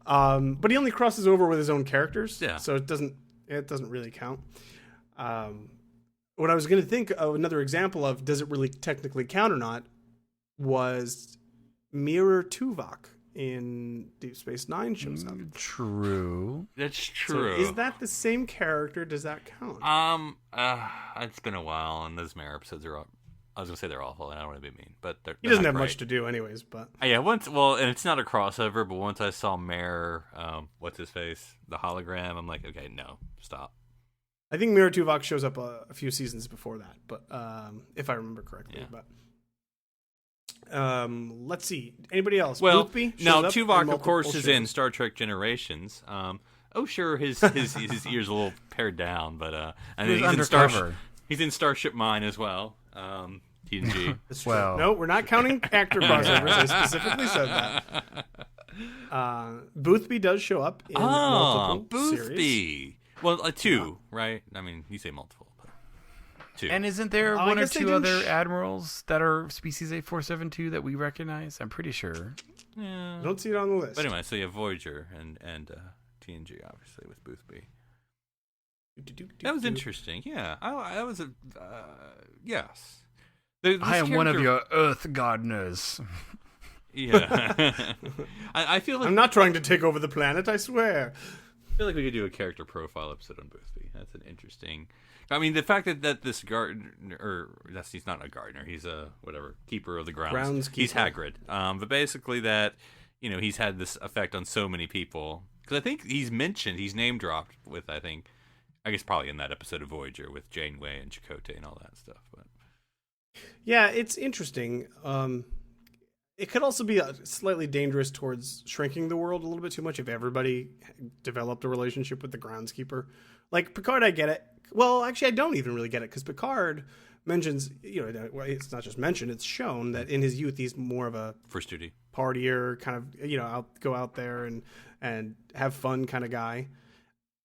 Speaker 4: But he only crosses over with his own characters.
Speaker 3: Yeah.
Speaker 4: So it doesn't really count. What I was going to think of another example of does it really technically count or not was Mirror Tuvok in Deep Space Nine shows up.
Speaker 2: True.
Speaker 3: That's true.
Speaker 4: So is that the same character? Does that count?
Speaker 3: It's been a while, and those Mirror episodes are. I was gonna say they're awful, and I don't want to be mean, but they're.
Speaker 4: He doesn't have much to do, anyways. But
Speaker 3: yeah, and it's not a crossover. But once I saw Mirror, what's his face, the hologram, I'm like, okay, no, stop.
Speaker 4: I think Mirror Tuvok shows up a few seasons before that, but if I remember correctly,
Speaker 3: yeah.
Speaker 4: But. Let's see. Anybody else?
Speaker 3: Well,
Speaker 4: Boothby
Speaker 3: now Tuvok, of course, is in Star Trek Generations. Sure, his ears a little pared down, but and he's in Starship Mine as well. TNG.
Speaker 4: Well, no, we're not counting actor crossovers. I specifically said that. Boothby does show up in multiple series.
Speaker 3: Well, two, right? I mean, you say multiple. But... 2.
Speaker 2: And isn't there
Speaker 4: I
Speaker 2: one or
Speaker 4: guess they
Speaker 2: two
Speaker 4: didn't
Speaker 2: other admirals that are species 8472 that we recognize? I'm pretty sure.
Speaker 3: Yeah.
Speaker 4: I don't see it on the list.
Speaker 3: But anyway, so you have Voyager and TNG, obviously, with Boothby. That was interesting. Yeah, that was a yes.
Speaker 2: I am one of your Earth gardeners.
Speaker 3: Yeah, I feel like
Speaker 4: I'm not trying to take over the planet, I swear.
Speaker 3: I feel like we could do a character profile episode on Boothby. That's an interesting. I mean, the fact that this gardener, or he's not a gardener, he's a keeper of the grounds. He's Hagrid. But basically that, he's had this effect on so many people. Because I think he's name dropped with, I guess probably in that episode of Voyager with Janeway and Chakotay and all that stuff. But
Speaker 4: yeah, it's interesting. It could also be slightly dangerous towards shrinking the world a little bit too much if everybody developed a relationship with the groundskeeper. Like Picard, I get it. Well, actually, I don't even really get it because Picard mentions, it's not just mentioned, it's shown that in his youth he's more of a
Speaker 3: first duty
Speaker 4: partier, kind of, go out there and have fun kind of guy.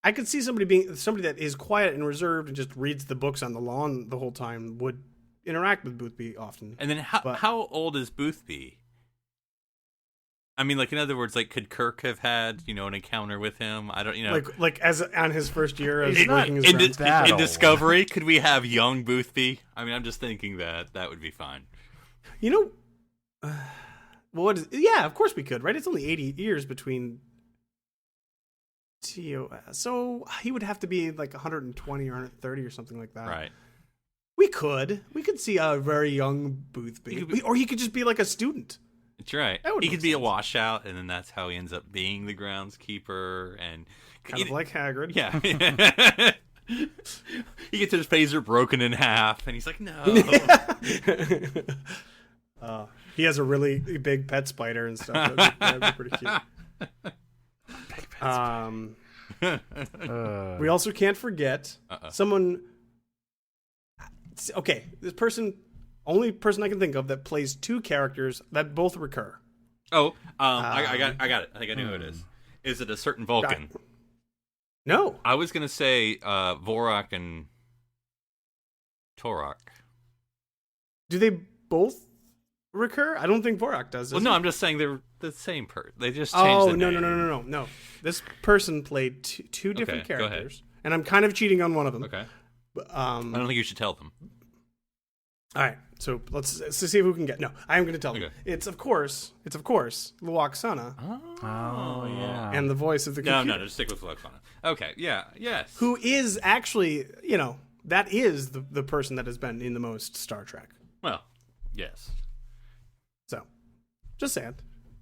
Speaker 4: I could see somebody that is quiet and reserved and just reads the books on the lawn the whole time would interact with Boothby often.
Speaker 3: And then how old is Boothby? I mean, like, in other words, like, could Kirk have had, an encounter with him? I don't,
Speaker 4: like as on his first year as working his
Speaker 3: in Discovery, could we have young Boothby? I mean, I'm just thinking that would be fine.
Speaker 4: Yeah, of course we could, right? It's only 80 years between TOS, so he would have to be like 120 or 130 or something like that.
Speaker 3: Right.
Speaker 4: We could see a very young Boothby, or he could just be like a student.
Speaker 3: That's right. He could be a washout, and then that's how he ends up being the groundskeeper, and
Speaker 4: kind of like Hagrid.
Speaker 3: Yeah. He gets his phaser broken in half, and he's like, "No."
Speaker 4: He has a really big pet spider and stuff. That'd be pretty cute. We also can't forget someone. Okay, only person I can think of that plays two characters that both recur.
Speaker 3: Oh, I got it. I think I know who it is. Is it a certain Vulcan?
Speaker 4: No.
Speaker 3: I was gonna say Vorak and Torok.
Speaker 4: Do they both recur? I don't think Vorak does.
Speaker 3: Well, no, I'm just saying they're the same person. They just changed the name.
Speaker 4: No. This person played two different characters, and I'm kind of cheating on one of them.
Speaker 3: Okay.
Speaker 4: I
Speaker 3: don't think you should tell them.
Speaker 4: All right, so let's see who can get. No, I am going to tell them. It's of course Luoxana.
Speaker 2: Oh yeah.
Speaker 4: And the voice of the computer.
Speaker 3: No, just stick with Luoxana. Okay, yeah, yes.
Speaker 4: Who is actually, that is the person that has been in the most Star Trek.
Speaker 3: Well, yes. So,
Speaker 4: just saying.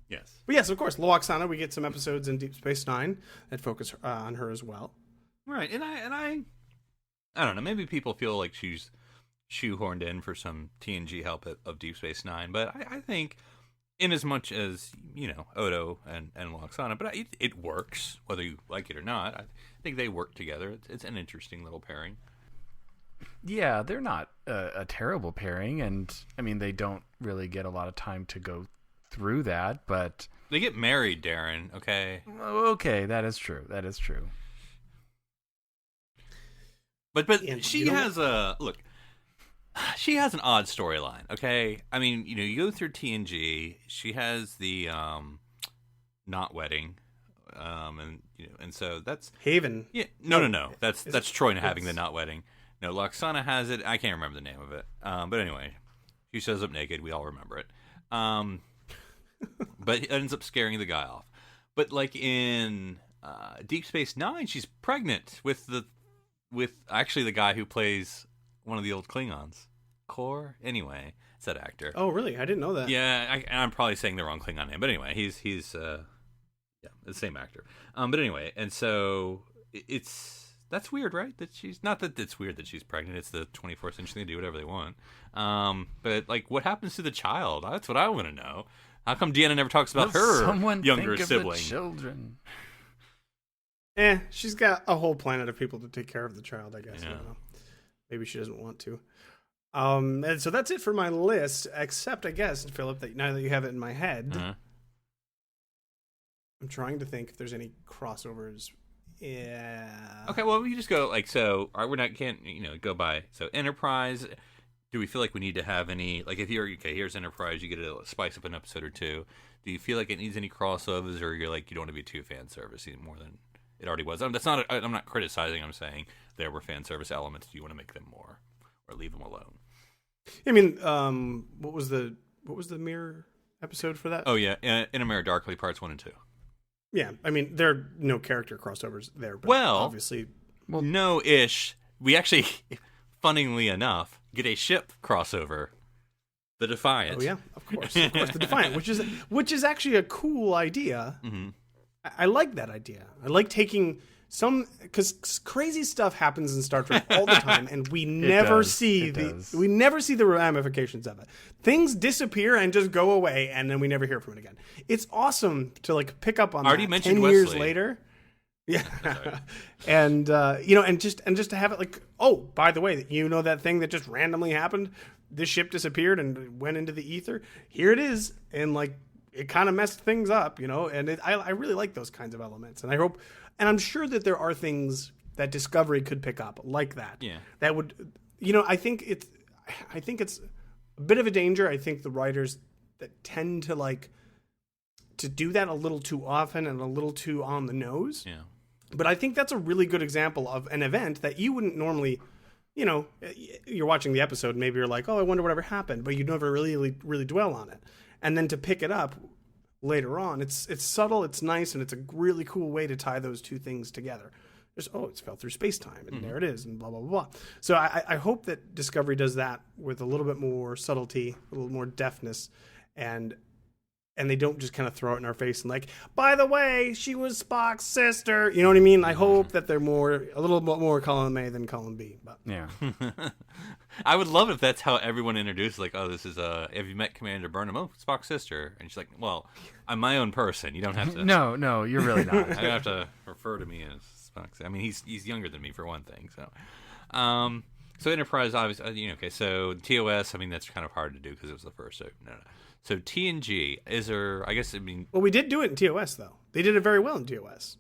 Speaker 3: Yes.
Speaker 4: But yes, of course, Luoxana. We get some episodes in Deep Space Nine that focus on her as well.
Speaker 3: Right, and I don't know. Maybe people feel like she's shoehorned in for some TNG help of Deep Space Nine, but I think, in as much as Odo and Luoxana, but it works whether you like it or not. I think they work together. It's an interesting little pairing.
Speaker 2: Yeah, they're not a terrible pairing, and I mean they don't really get a lot of time to go through that, but
Speaker 3: they get married, Darren.
Speaker 2: Okay, that is true.
Speaker 3: But she has she has an odd storyline, okay? I mean, you go through TNG, she has the not wedding, and so that's
Speaker 4: Haven.
Speaker 3: Yeah, no. That's Troy having the not wedding. No, Luoxana has it. I can't remember the name of it. But anyway, she shows up naked. We all remember it. But it ends up scaring the guy off. But like in Deep Space Nine, she's pregnant with actually the guy who plays one of the old Klingons. Kor? Anyway, it's that actor.
Speaker 4: Oh, really? I didn't know that.
Speaker 3: Yeah, I'm probably saying the wrong Klingon name. But anyway, he's the same actor. But anyway, and so that's weird, right? That she's not that it's weird that she's pregnant. It's the 24th century. They do whatever they want. But like, what happens to the child? That's what I want to know. How come Deanna never talks about her younger sibling?
Speaker 2: The children.
Speaker 4: She's got a whole planet of people to take care of the child, I guess.
Speaker 3: Yeah.
Speaker 4: I don't know. Maybe she doesn't want to. And so that's it for my list, except I guess, Philip, that now that you have it in my head, I'm trying to think if there's any crossovers. Yeah.
Speaker 3: Okay, well, we just go so. We're not can't go by so Enterprise. Do we feel like we need to have any if you're here's Enterprise, you get to spice up an episode or two. Do you feel like it needs any crossovers, or you're like you don't want to be too fan servicey more than it already was? That's not. I'm not criticizing. I'm saying there were fan service elements. Do you want to make them more, or leave them alone?
Speaker 4: I mean, what was the mirror episode for that?
Speaker 3: Oh yeah, In a Mirror Darkly parts 1 and 2.
Speaker 4: Yeah, I mean there are no character crossovers there. But obviously,
Speaker 3: no-ish. We actually, funnily enough, get a ship crossover, the Defiant.
Speaker 4: Oh yeah, of course, the Defiant, which is actually a cool idea.
Speaker 3: Mm-hmm.
Speaker 4: I like that idea. I like taking because crazy stuff happens in Star Trek all the time, and we never see the ramifications of it. Things disappear and just go away, and then we never hear from it again. It's awesome to pick up on
Speaker 3: already
Speaker 4: that
Speaker 3: mentioned
Speaker 4: 10
Speaker 3: Wesley.
Speaker 4: years later. Yeah, and and just to have it by the way, that thing that just randomly happened. This ship disappeared and went into the ether. Here it is, and it kind of messed things up, And I really like those kinds of elements, and I hope. And I'm sure that there are things that Discovery could pick up like that.
Speaker 3: Yeah.
Speaker 4: That would, I think it's a bit of a danger. I think the writers that tend to do that a little too often and a little too on the nose.
Speaker 3: Yeah.
Speaker 4: But I think that's a really good example of an event that you wouldn't normally, you're watching the episode, maybe you're like, oh, I wonder whatever happened, but you never really dwell on it. And then to pick it up later on, it's subtle, it's nice, and it's a really cool way to tie those two things together. Just it's fell through space-time, and there it is, and blah blah blah. So I hope that Discovery does that with a little bit more subtlety, a little more deftness, and they don't just kind of throw it in our face and by the way, she was Spock's sister. You know what I mean? I hope that they're a little bit more column A than column B. But
Speaker 2: Yeah.
Speaker 3: I would love if that's how everyone introduced, this is have you met Commander Burnham? Oh, Spock's sister. And she's like, well, I'm my own person. You don't have to.
Speaker 2: No, you're really not.
Speaker 3: I don't have to refer to me as Spock's. I mean, he's younger than me for one thing. So, so Enterprise, obviously, okay. So TOS, I mean, that's kind of hard to do because it was the first. So no. So TNG, is there? I guess
Speaker 4: well, we did do it in TOS though. They did it very well in TOS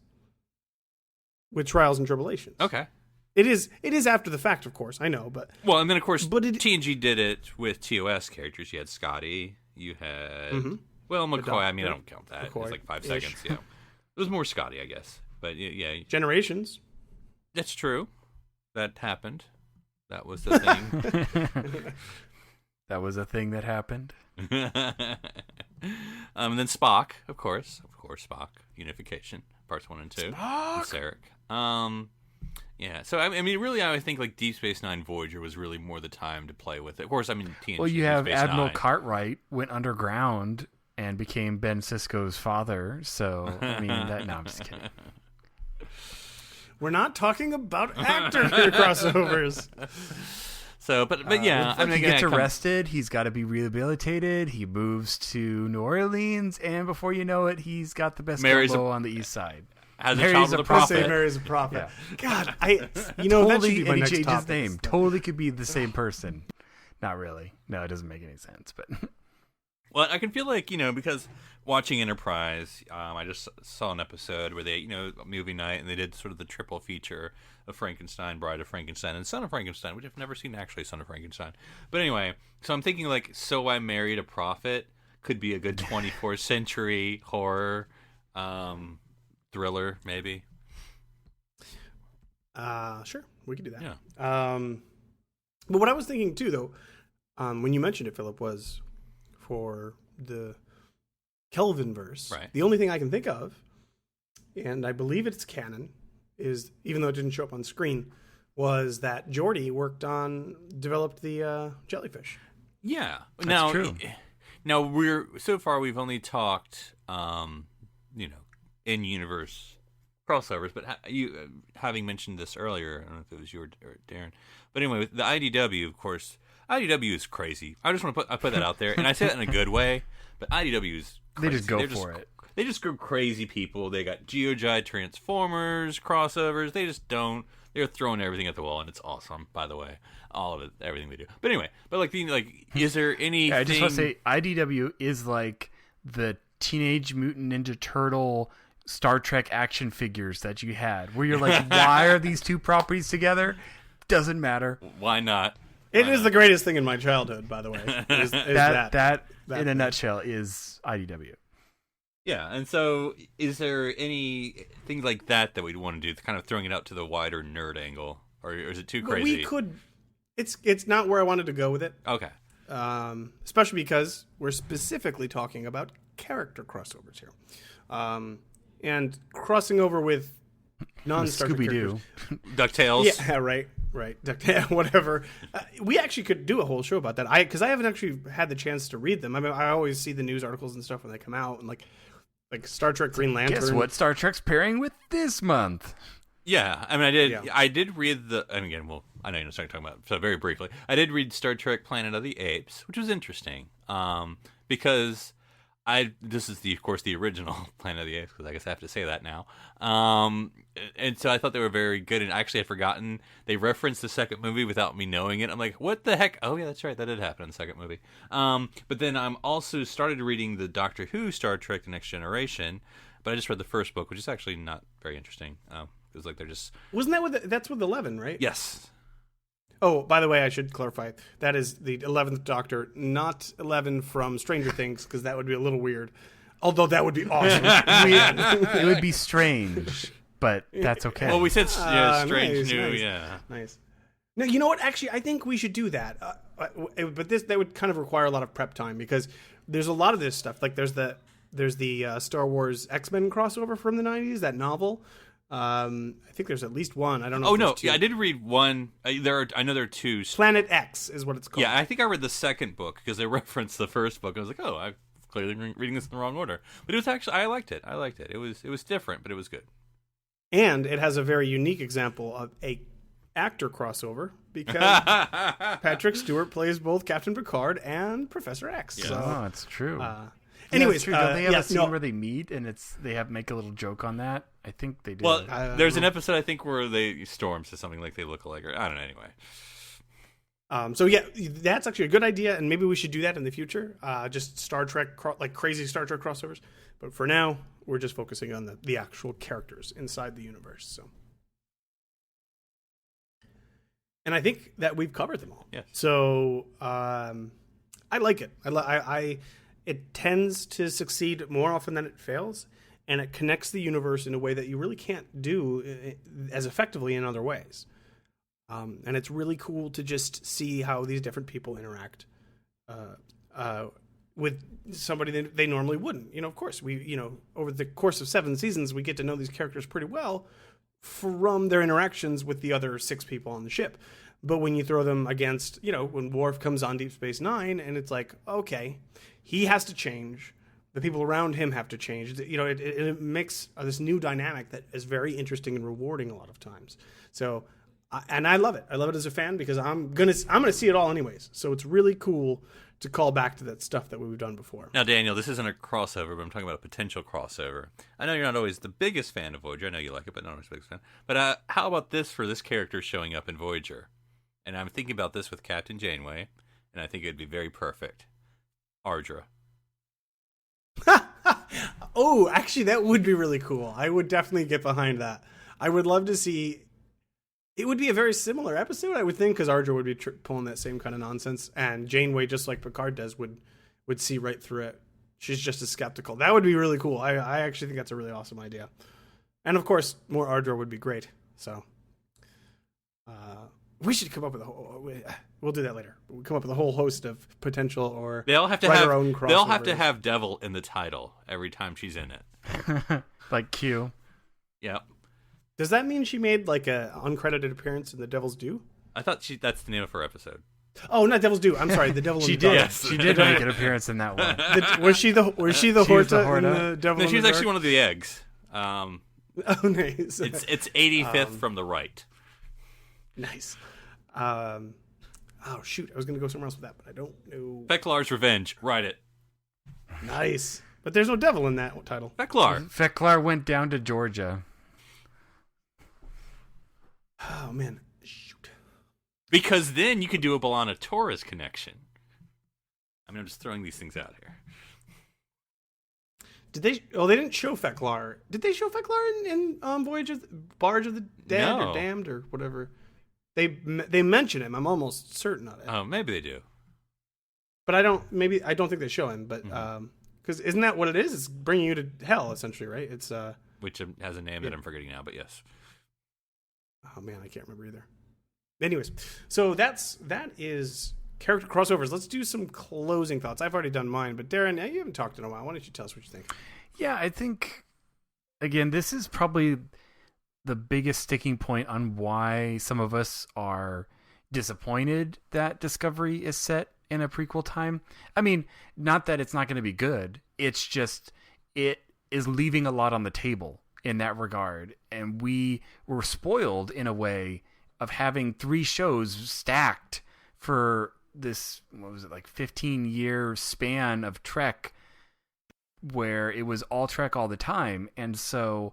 Speaker 4: with Trials and Tribulations.
Speaker 3: Okay.
Speaker 4: It is after the fact, of course. I know, but
Speaker 3: and then of course, TNG did it with TOS characters. You had Scotty. You had McCoy. I mean, I don't count that. McCoy, it's 5 seconds. Yeah, it was more Scotty, I guess. But yeah,
Speaker 4: Generations.
Speaker 3: That's true. That happened. That was the thing.
Speaker 2: That was a thing that happened.
Speaker 3: And then Spock, of course, Spock. Unification, parts 1 and 2.
Speaker 4: Spock.
Speaker 3: And Sarek. Yeah, so I mean, really, I think Deep Space Nine Voyager was really more the time to play with it. Of course, I mean, TNG.
Speaker 2: Well, you have
Speaker 3: Deep Space
Speaker 2: Admiral
Speaker 3: Nine.
Speaker 2: Cartwright went underground and became Ben Sisko's father. So I mean, no, I'm just kidding.
Speaker 4: We're not talking about actor crossovers.
Speaker 3: So, but yeah,
Speaker 2: I mean, he gets arrested. He's got to be rehabilitated. He moves to New Orleans, and before you know it, he's got the best combo on the East Side.
Speaker 3: Has a child with a prophet.
Speaker 4: Mary's a prophet.
Speaker 2: Yeah.
Speaker 4: God, that should
Speaker 2: Totally,
Speaker 4: be my
Speaker 2: and he
Speaker 4: next
Speaker 2: changed his
Speaker 4: topic.
Speaker 2: name. Totally could be the same person. Not really. No, it doesn't make any sense. But
Speaker 3: well, I can feel because watching Enterprise, I just saw an episode where they, movie night, and they did sort of the triple feature of Frankenstein, Bride of Frankenstein, and Son of Frankenstein, which I've never seen actually, Son of Frankenstein. But anyway, so I'm thinking So I Married a Prophet could be a good 24th century horror thriller, maybe.
Speaker 4: Sure, we could do that.
Speaker 3: Yeah.
Speaker 4: But what I was thinking too, though, when you mentioned it, Philip, was for the Kelvin verse.
Speaker 3: Right.
Speaker 4: The only thing I can think of, and I believe it's canon, is even though it didn't show up on screen, was that Geordi developed the jellyfish.
Speaker 3: Yeah.
Speaker 2: That's true.
Speaker 3: Now we've only talked, in-universe crossovers, but you having mentioned this earlier, I don't know if it was you or Darren, but anyway, with the IDW, of course, IDW is crazy. I just want to put that out there, and I say that in a good way, but IDW is crazy.
Speaker 2: they just go for it.
Speaker 3: They just go crazy people. They got GeoGi Transformers crossovers. They just don't. They're throwing everything at the wall, and it's awesome. By the way, all of it, everything they do. But anyway, is there anything?
Speaker 2: I just want to say IDW is like the Teenage Mutant Ninja Turtle Star Trek action figures that you had, where you're like, why are these two properties together? Doesn't matter.
Speaker 3: Why not?
Speaker 4: It is the greatest thing in my childhood, by the way.
Speaker 2: That in a nutshell is IDW.
Speaker 3: Yeah, and so is there any things like that we'd want to do, kind of throwing it out to the wider nerd angle, or is it too crazy?
Speaker 4: We could. It's not where I wanted to go with it.
Speaker 3: Okay.
Speaker 4: Especially because we're specifically talking about character crossovers here, and crossing over with non-Star Trek characters.
Speaker 3: DuckTales.
Speaker 4: Yeah, right. Whatever. We actually could do a whole show about that. Because I haven't actually had the chance to read them. I mean, I always see the news articles and stuff when they come out, and like Star Trek Green Lantern.
Speaker 2: Guess what Star Trek's pairing with this month?
Speaker 3: Yeah, I mean, I did read the. And again, well, I know you're not talking about. So very briefly, I did read Star Trek Planet of the Apes, which was interesting. Because this is of course the original Planet of the Apes, because I guess I have to say that now. And so I thought they were very good, and I actually had forgotten they referenced the second movie without me knowing it. I'm like, what the heck? Oh yeah, that's right, that did happen in the second movie. But then I'm also started reading the Doctor Who Star Trek: The Next Generation, but I just read the first book, which is actually not very interesting. It was like they're just
Speaker 4: wasn't that that's with 11, right?
Speaker 3: Yes.
Speaker 4: Oh, by the way, I should clarify. That is the 11th Doctor, not 11 from Stranger Things, because that would be a little weird. Although that would be awesome.
Speaker 2: It would be strange, but that's okay.
Speaker 3: Well, we said strange new,
Speaker 4: nice.
Speaker 3: Yeah.
Speaker 4: Nice. No, you know what? Actually, I think we should do that. But that would kind of require a lot of prep time, because there's a lot of this stuff. Like there's the Star Wars X-Men crossover from the 90s, that novel. I think there's at least one. I don't know.
Speaker 3: Oh no, yeah, I did read one. I know there are two.
Speaker 4: Planet X is what it's called.
Speaker 3: Yeah, I think I read the second book because they referenced the first book. I was like, oh, I'm clearly reading this in the wrong order. But it was actually, I liked it. It was different, but it was good.
Speaker 4: And it has a very unique example of a actor crossover, because Patrick Stewart plays both Captain Picard and Professor X.
Speaker 3: Yeah.
Speaker 4: So,
Speaker 2: it's true.
Speaker 4: Anyways,
Speaker 2: don't they have a scene where they meet and they make a little joke on that? I think they do.
Speaker 3: Well, there's an episode I think where Storm says something like they look alike, or I don't know. Anyway,
Speaker 4: so yeah, that's actually a good idea, and maybe we should do that in the future. Just Star Trek, like crazy Star Trek crossovers. But for now, we're just focusing on the actual characters inside the universe. So, and I think that we've covered them all.
Speaker 3: Yes.
Speaker 4: So I like it. It tends to succeed more often than it fails, and it connects the universe in a way that you really can't do as effectively in other ways. And it's really cool to just see how these different people interact with somebody that they normally wouldn't. Of course, over the course of 7 seasons, we get to know these characters pretty well from their interactions with the other 6 people on the ship. But when you throw them against, when Worf comes on Deep Space Nine, and it's like, okay, he has to change. The people around him have to change. It makes this new dynamic that is very interesting and rewarding a lot of times. So, and I love it. I love it as a fan, because I'm gonna see it all anyways. So it's really cool to call back to that stuff that we've done before.
Speaker 3: Now, Daniel, this isn't a crossover, but I'm talking about a potential crossover. I know you're not always the biggest fan of Voyager. I know you like it, but not always the biggest fan. But how about this for this character showing up in Voyager? And I'm thinking about this with Captain Janeway, and I think it'd be very perfect. Ardra.
Speaker 4: Oh, actually, that would be really cool. I would definitely get behind that. I would love to see. It would be a very similar episode, I would think, because Ardra would be pulling that same kind of nonsense, and Janeway, just like Picard does, would see right through it. She's just as skeptical. That would be really cool. I actually think that's a really awesome idea. And of course, more Ardra would be great. So, we should come up with a whole. We'll do that later. We'll come up with a whole host of potential, or
Speaker 3: they all have to
Speaker 4: their own crossovers.
Speaker 3: They'll have to have Devil in the title every time she's in it,
Speaker 2: like Q.
Speaker 3: Yep.
Speaker 4: Does that mean she made like a uncredited appearance in The Devil's Due?
Speaker 3: I thought that's the name of her episode.
Speaker 4: Oh, not Devil's Due. I'm sorry, The Devil.
Speaker 2: She
Speaker 4: in the
Speaker 2: did.
Speaker 3: Yes.
Speaker 2: She did make an appearance in that one.
Speaker 4: Was she the Horta in The Devil?
Speaker 3: No,
Speaker 4: in
Speaker 3: she was
Speaker 4: the
Speaker 3: actually
Speaker 4: Dark?
Speaker 3: one of the eggs.
Speaker 4: Oh, nice.
Speaker 3: It's 85th from the right.
Speaker 4: Nice. Oh shoot, I was gonna go somewhere else with that, but I don't know.
Speaker 3: Feklar's Revenge. Write it.
Speaker 4: Nice, but there's no devil in that title.
Speaker 2: Feklar went down to Georgia.
Speaker 4: Oh man, shoot.
Speaker 3: Because then you could do a B'Elanna Torres connection. I mean, I'm just throwing these things out here.
Speaker 4: Did they? Oh, they didn't show Feklar. Did they show Feklar in Voyage of Barge of the Dead or Damned or whatever? They mention him. I'm almost certain of it.
Speaker 3: Oh, maybe they do.
Speaker 4: But I don't think they show him. But because isn't that what it is? It's bringing you to hell essentially, right? It's
Speaker 3: which has a name that I'm forgetting now. But yes.
Speaker 4: Oh man, I can't remember either. Anyways, so that is character crossovers. Let's do some closing thoughts. I've already done mine, but Darren, you haven't talked in a while. Why don't you tell us what you think?
Speaker 2: Yeah, I think, again, this is probably the biggest sticking point on why some of us are disappointed that Discovery is set in a prequel time. I mean, not that it's not going to be good. It's just, it is leaving a lot on the table in that regard. And we were spoiled in a way of having 3 shows stacked for this, 15-year span of Trek where it was all Trek all the time. And so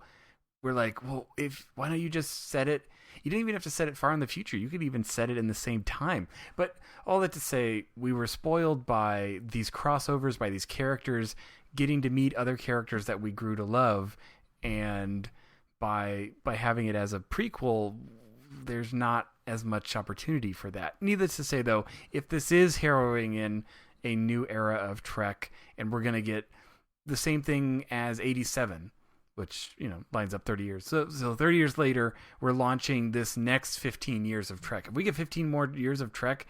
Speaker 2: we're like, well, why don't you just set it? You didn't even have to set it far in the future. You could even set it in the same time. But all that to say, we were spoiled by these crossovers, by these characters, getting to meet other characters that we grew to love. And by having it as a prequel, there's not as much opportunity for that. Needless to say, though, if this is harrowing in a new era of Trek, and we're going to get the same thing as 87, which, lines up 30 years. So 30 years later, we're launching this next 15 years of Trek. If we get 15 more years of Trek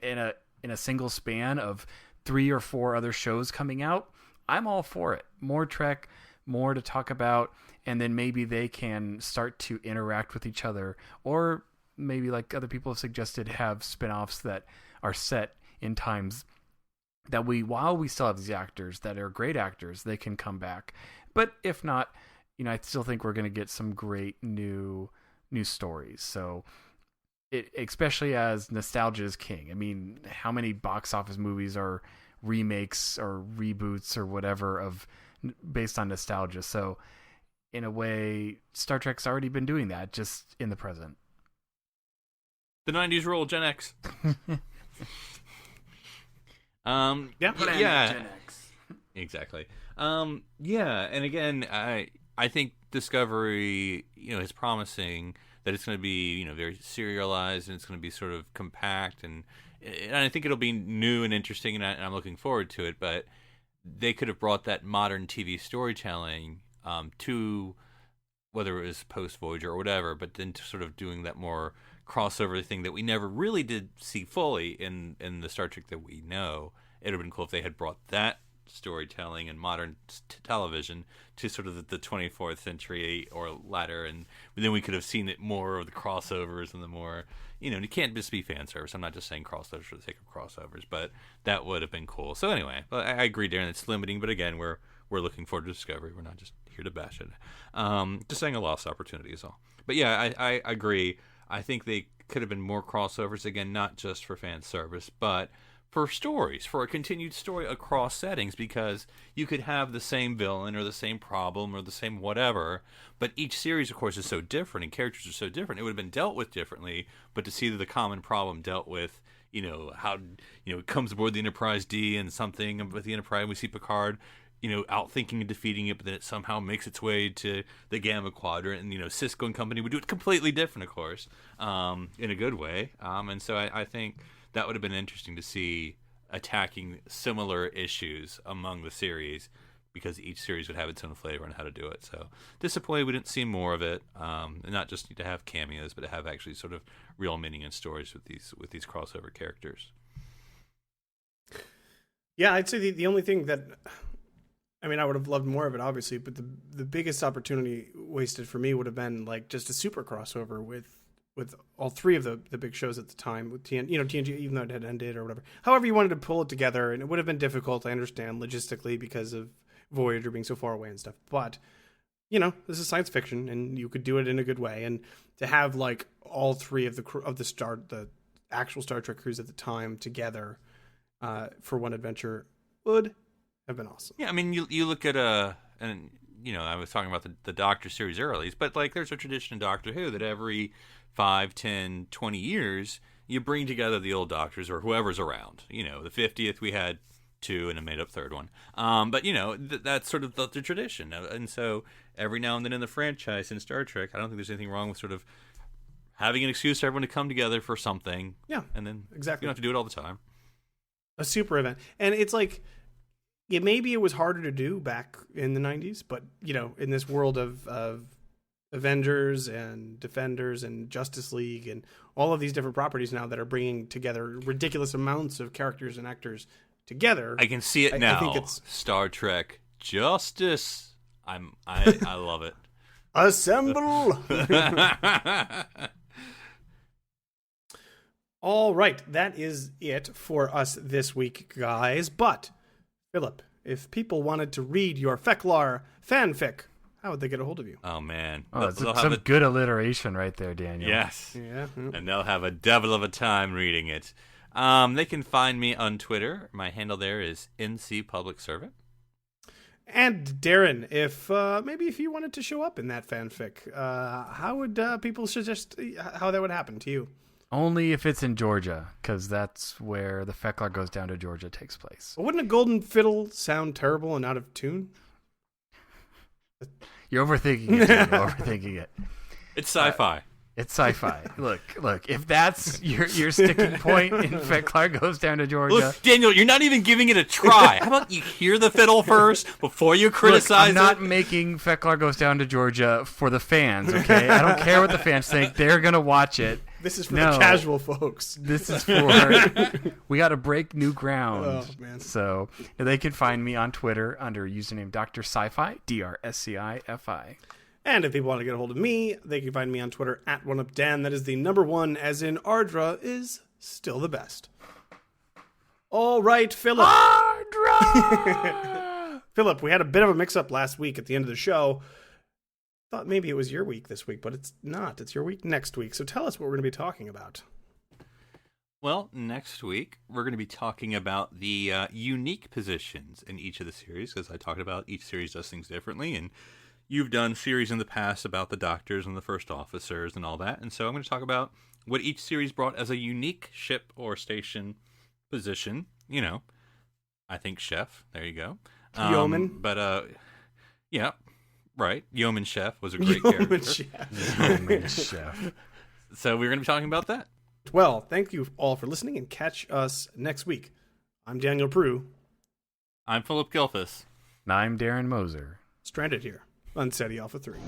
Speaker 2: in a single span of 3 or 4 other shows coming out, I'm all for it. More Trek, more to talk about, and then maybe they can start to interact with each other, or maybe, like other people have suggested, have spin-offs that are set in times that while we still have these actors that are great actors, they can come back. But if not, I still think we're going to get some great new stories. So, especially as nostalgia is king. I mean, how many box office movies are remakes or reboots or whatever based on nostalgia? So, in a way, Star Trek's already been doing that, just in the present.
Speaker 3: The 90s rule, Gen X.
Speaker 2: Yeah. Gen X.
Speaker 3: Exactly. Yeah, and again, I think Discovery, is promising that it's going to be, very serialized, and it's going to be sort of compact, and I think it'll be new and interesting, and I'm looking forward to it. But they could have brought that modern TV storytelling to, whether it was post Voyager or whatever, but then to sort of doing that more crossover thing that we never really did see fully in the Star Trek that we know. It would have been cool if they had brought that storytelling and modern television to sort of the 24th century or latter, and then we could have seen it more of the crossovers and the more, it can't just be fan service. I'm not just saying crossovers for the sake of crossovers, but that would have been cool. So anyway, I agree, Darren, it's limiting, but again, we're looking forward to Discovery. We're not just here to bash it. Just saying a lost opportunity is all. But yeah, I agree. I think they could have been more crossovers, again, not just for fan service, but for stories, for a continued story across settings, because you could have the same villain or the same problem or the same whatever, but each series, of course, is so different and characters are so different. It would have been dealt with differently, but to see the common problem dealt with, how, it comes aboard the Enterprise D and something with the Enterprise, we see Picard, outthinking and defeating it, but then it somehow makes its way to the Gamma Quadrant, and, Cisco and company would do it completely different, of course, in a good way. And so I think that would have been interesting to see attacking similar issues among the series, because each series would have its own flavor on how to do it. So disappointed we didn't see more of it, and not just to have cameos, but to have actually sort of real meaning and stories with these crossover characters.
Speaker 4: Yeah, I'd say the only thing that, I mean, I would have loved more of it, obviously, but the biggest opportunity wasted for me would have been like just a super crossover with all 3 of the big shows at the time, with TNG, even though it had ended or whatever. However you wanted to pull it together, and it would have been difficult, I understand, logistically, because of Voyager being so far away and stuff. But, this is science fiction, and you could do it in a good way. And to have like all 3 of the actual Star Trek crews at the time together for one adventure would have been awesome.
Speaker 3: Yeah, I mean, you look at I was talking about the Doctor series early, but like there's a tradition in Doctor Who that every 5, 10, 20 years, you bring together the old Doctors or whoever's around. The 50th, we had 2 and a made-up third one. But, that's sort of the tradition. And so every now and then in the franchise in Star Trek, I don't think there's anything wrong with sort of having an excuse for everyone to come together for something.
Speaker 4: Yeah,
Speaker 3: and then
Speaker 4: exactly.
Speaker 3: You don't have to do it all the time.
Speaker 4: A super event. And it's like, maybe it was harder to do back in the 90s, but, in this world of Avengers and Defenders and Justice League and all of these different properties now that are bringing together ridiculous amounts of characters and actors together.
Speaker 3: I can see it now.
Speaker 4: I think it's
Speaker 3: Star Trek Justice. I love it.
Speaker 4: Assemble. All right, that is it for us this week, guys. But, Philip, if people wanted to read your Feklar fanfic, how would they get a hold of you?
Speaker 3: Oh, man.
Speaker 2: That's some good alliteration right there, Daniel.
Speaker 3: Yes.
Speaker 4: Yeah.
Speaker 3: And they'll have a devil of a time reading it. They can find me on Twitter. My handle there is NC Public Servant.
Speaker 4: And Darren, if you wanted to show up in that fanfic, how would people suggest how that would happen to you?
Speaker 2: Only if it's in Georgia, because that's where the Feklar Goes Down to Georgia takes place.
Speaker 4: Well, wouldn't a golden fiddle sound terrible and out of tune?
Speaker 2: You're overthinking it. You're overthinking it.
Speaker 3: It's sci-fi.
Speaker 2: It's sci-fi. Look. If that's your sticking point in Feklar Goes Down to Georgia,
Speaker 3: look, Daniel, you're not even giving it a try. How about you hear the fiddle first before you criticize
Speaker 2: I'm not making Feklar Goes Down to Georgia for the fans. Okay, I don't care what the fans think. They're gonna watch it.
Speaker 4: This is for the casual folks.
Speaker 2: This is for we got to break new ground.
Speaker 4: Oh, man.
Speaker 2: So they can find me on Twitter under username Dr. Sci-Fi, DRSCIFI.
Speaker 4: And if people want to get a hold of me, they can find me on Twitter at OneUpDan. That is the number one, as in Ardra is still the best. All right, Philip.
Speaker 2: Ardra!
Speaker 4: Philip, we had a bit of a mix-up last week at the end of the show. Thought maybe it was your week this week, but it's not. It's your week next week. So tell us what we're going to be talking about.
Speaker 3: Well, next week, we're going to be talking about the unique positions in each of the series, because I talked about each series does things differently, and you've done series in the past about the doctors and the first officers and all that. And so I'm going to talk about what each series brought as a unique ship or station position. I think chef. There you go.
Speaker 4: Yeoman.
Speaker 3: Yeah. Right. Yeoman Chef was a great character.
Speaker 2: Yeoman Chef.
Speaker 3: So we're going to be talking about that.
Speaker 4: Well, thank you all for listening, and catch us next week. I'm Daniel Prue.
Speaker 3: I'm Philip Gilfus.
Speaker 2: And I'm Darren Moser.
Speaker 4: Stranded here on Ceti Alpha 3.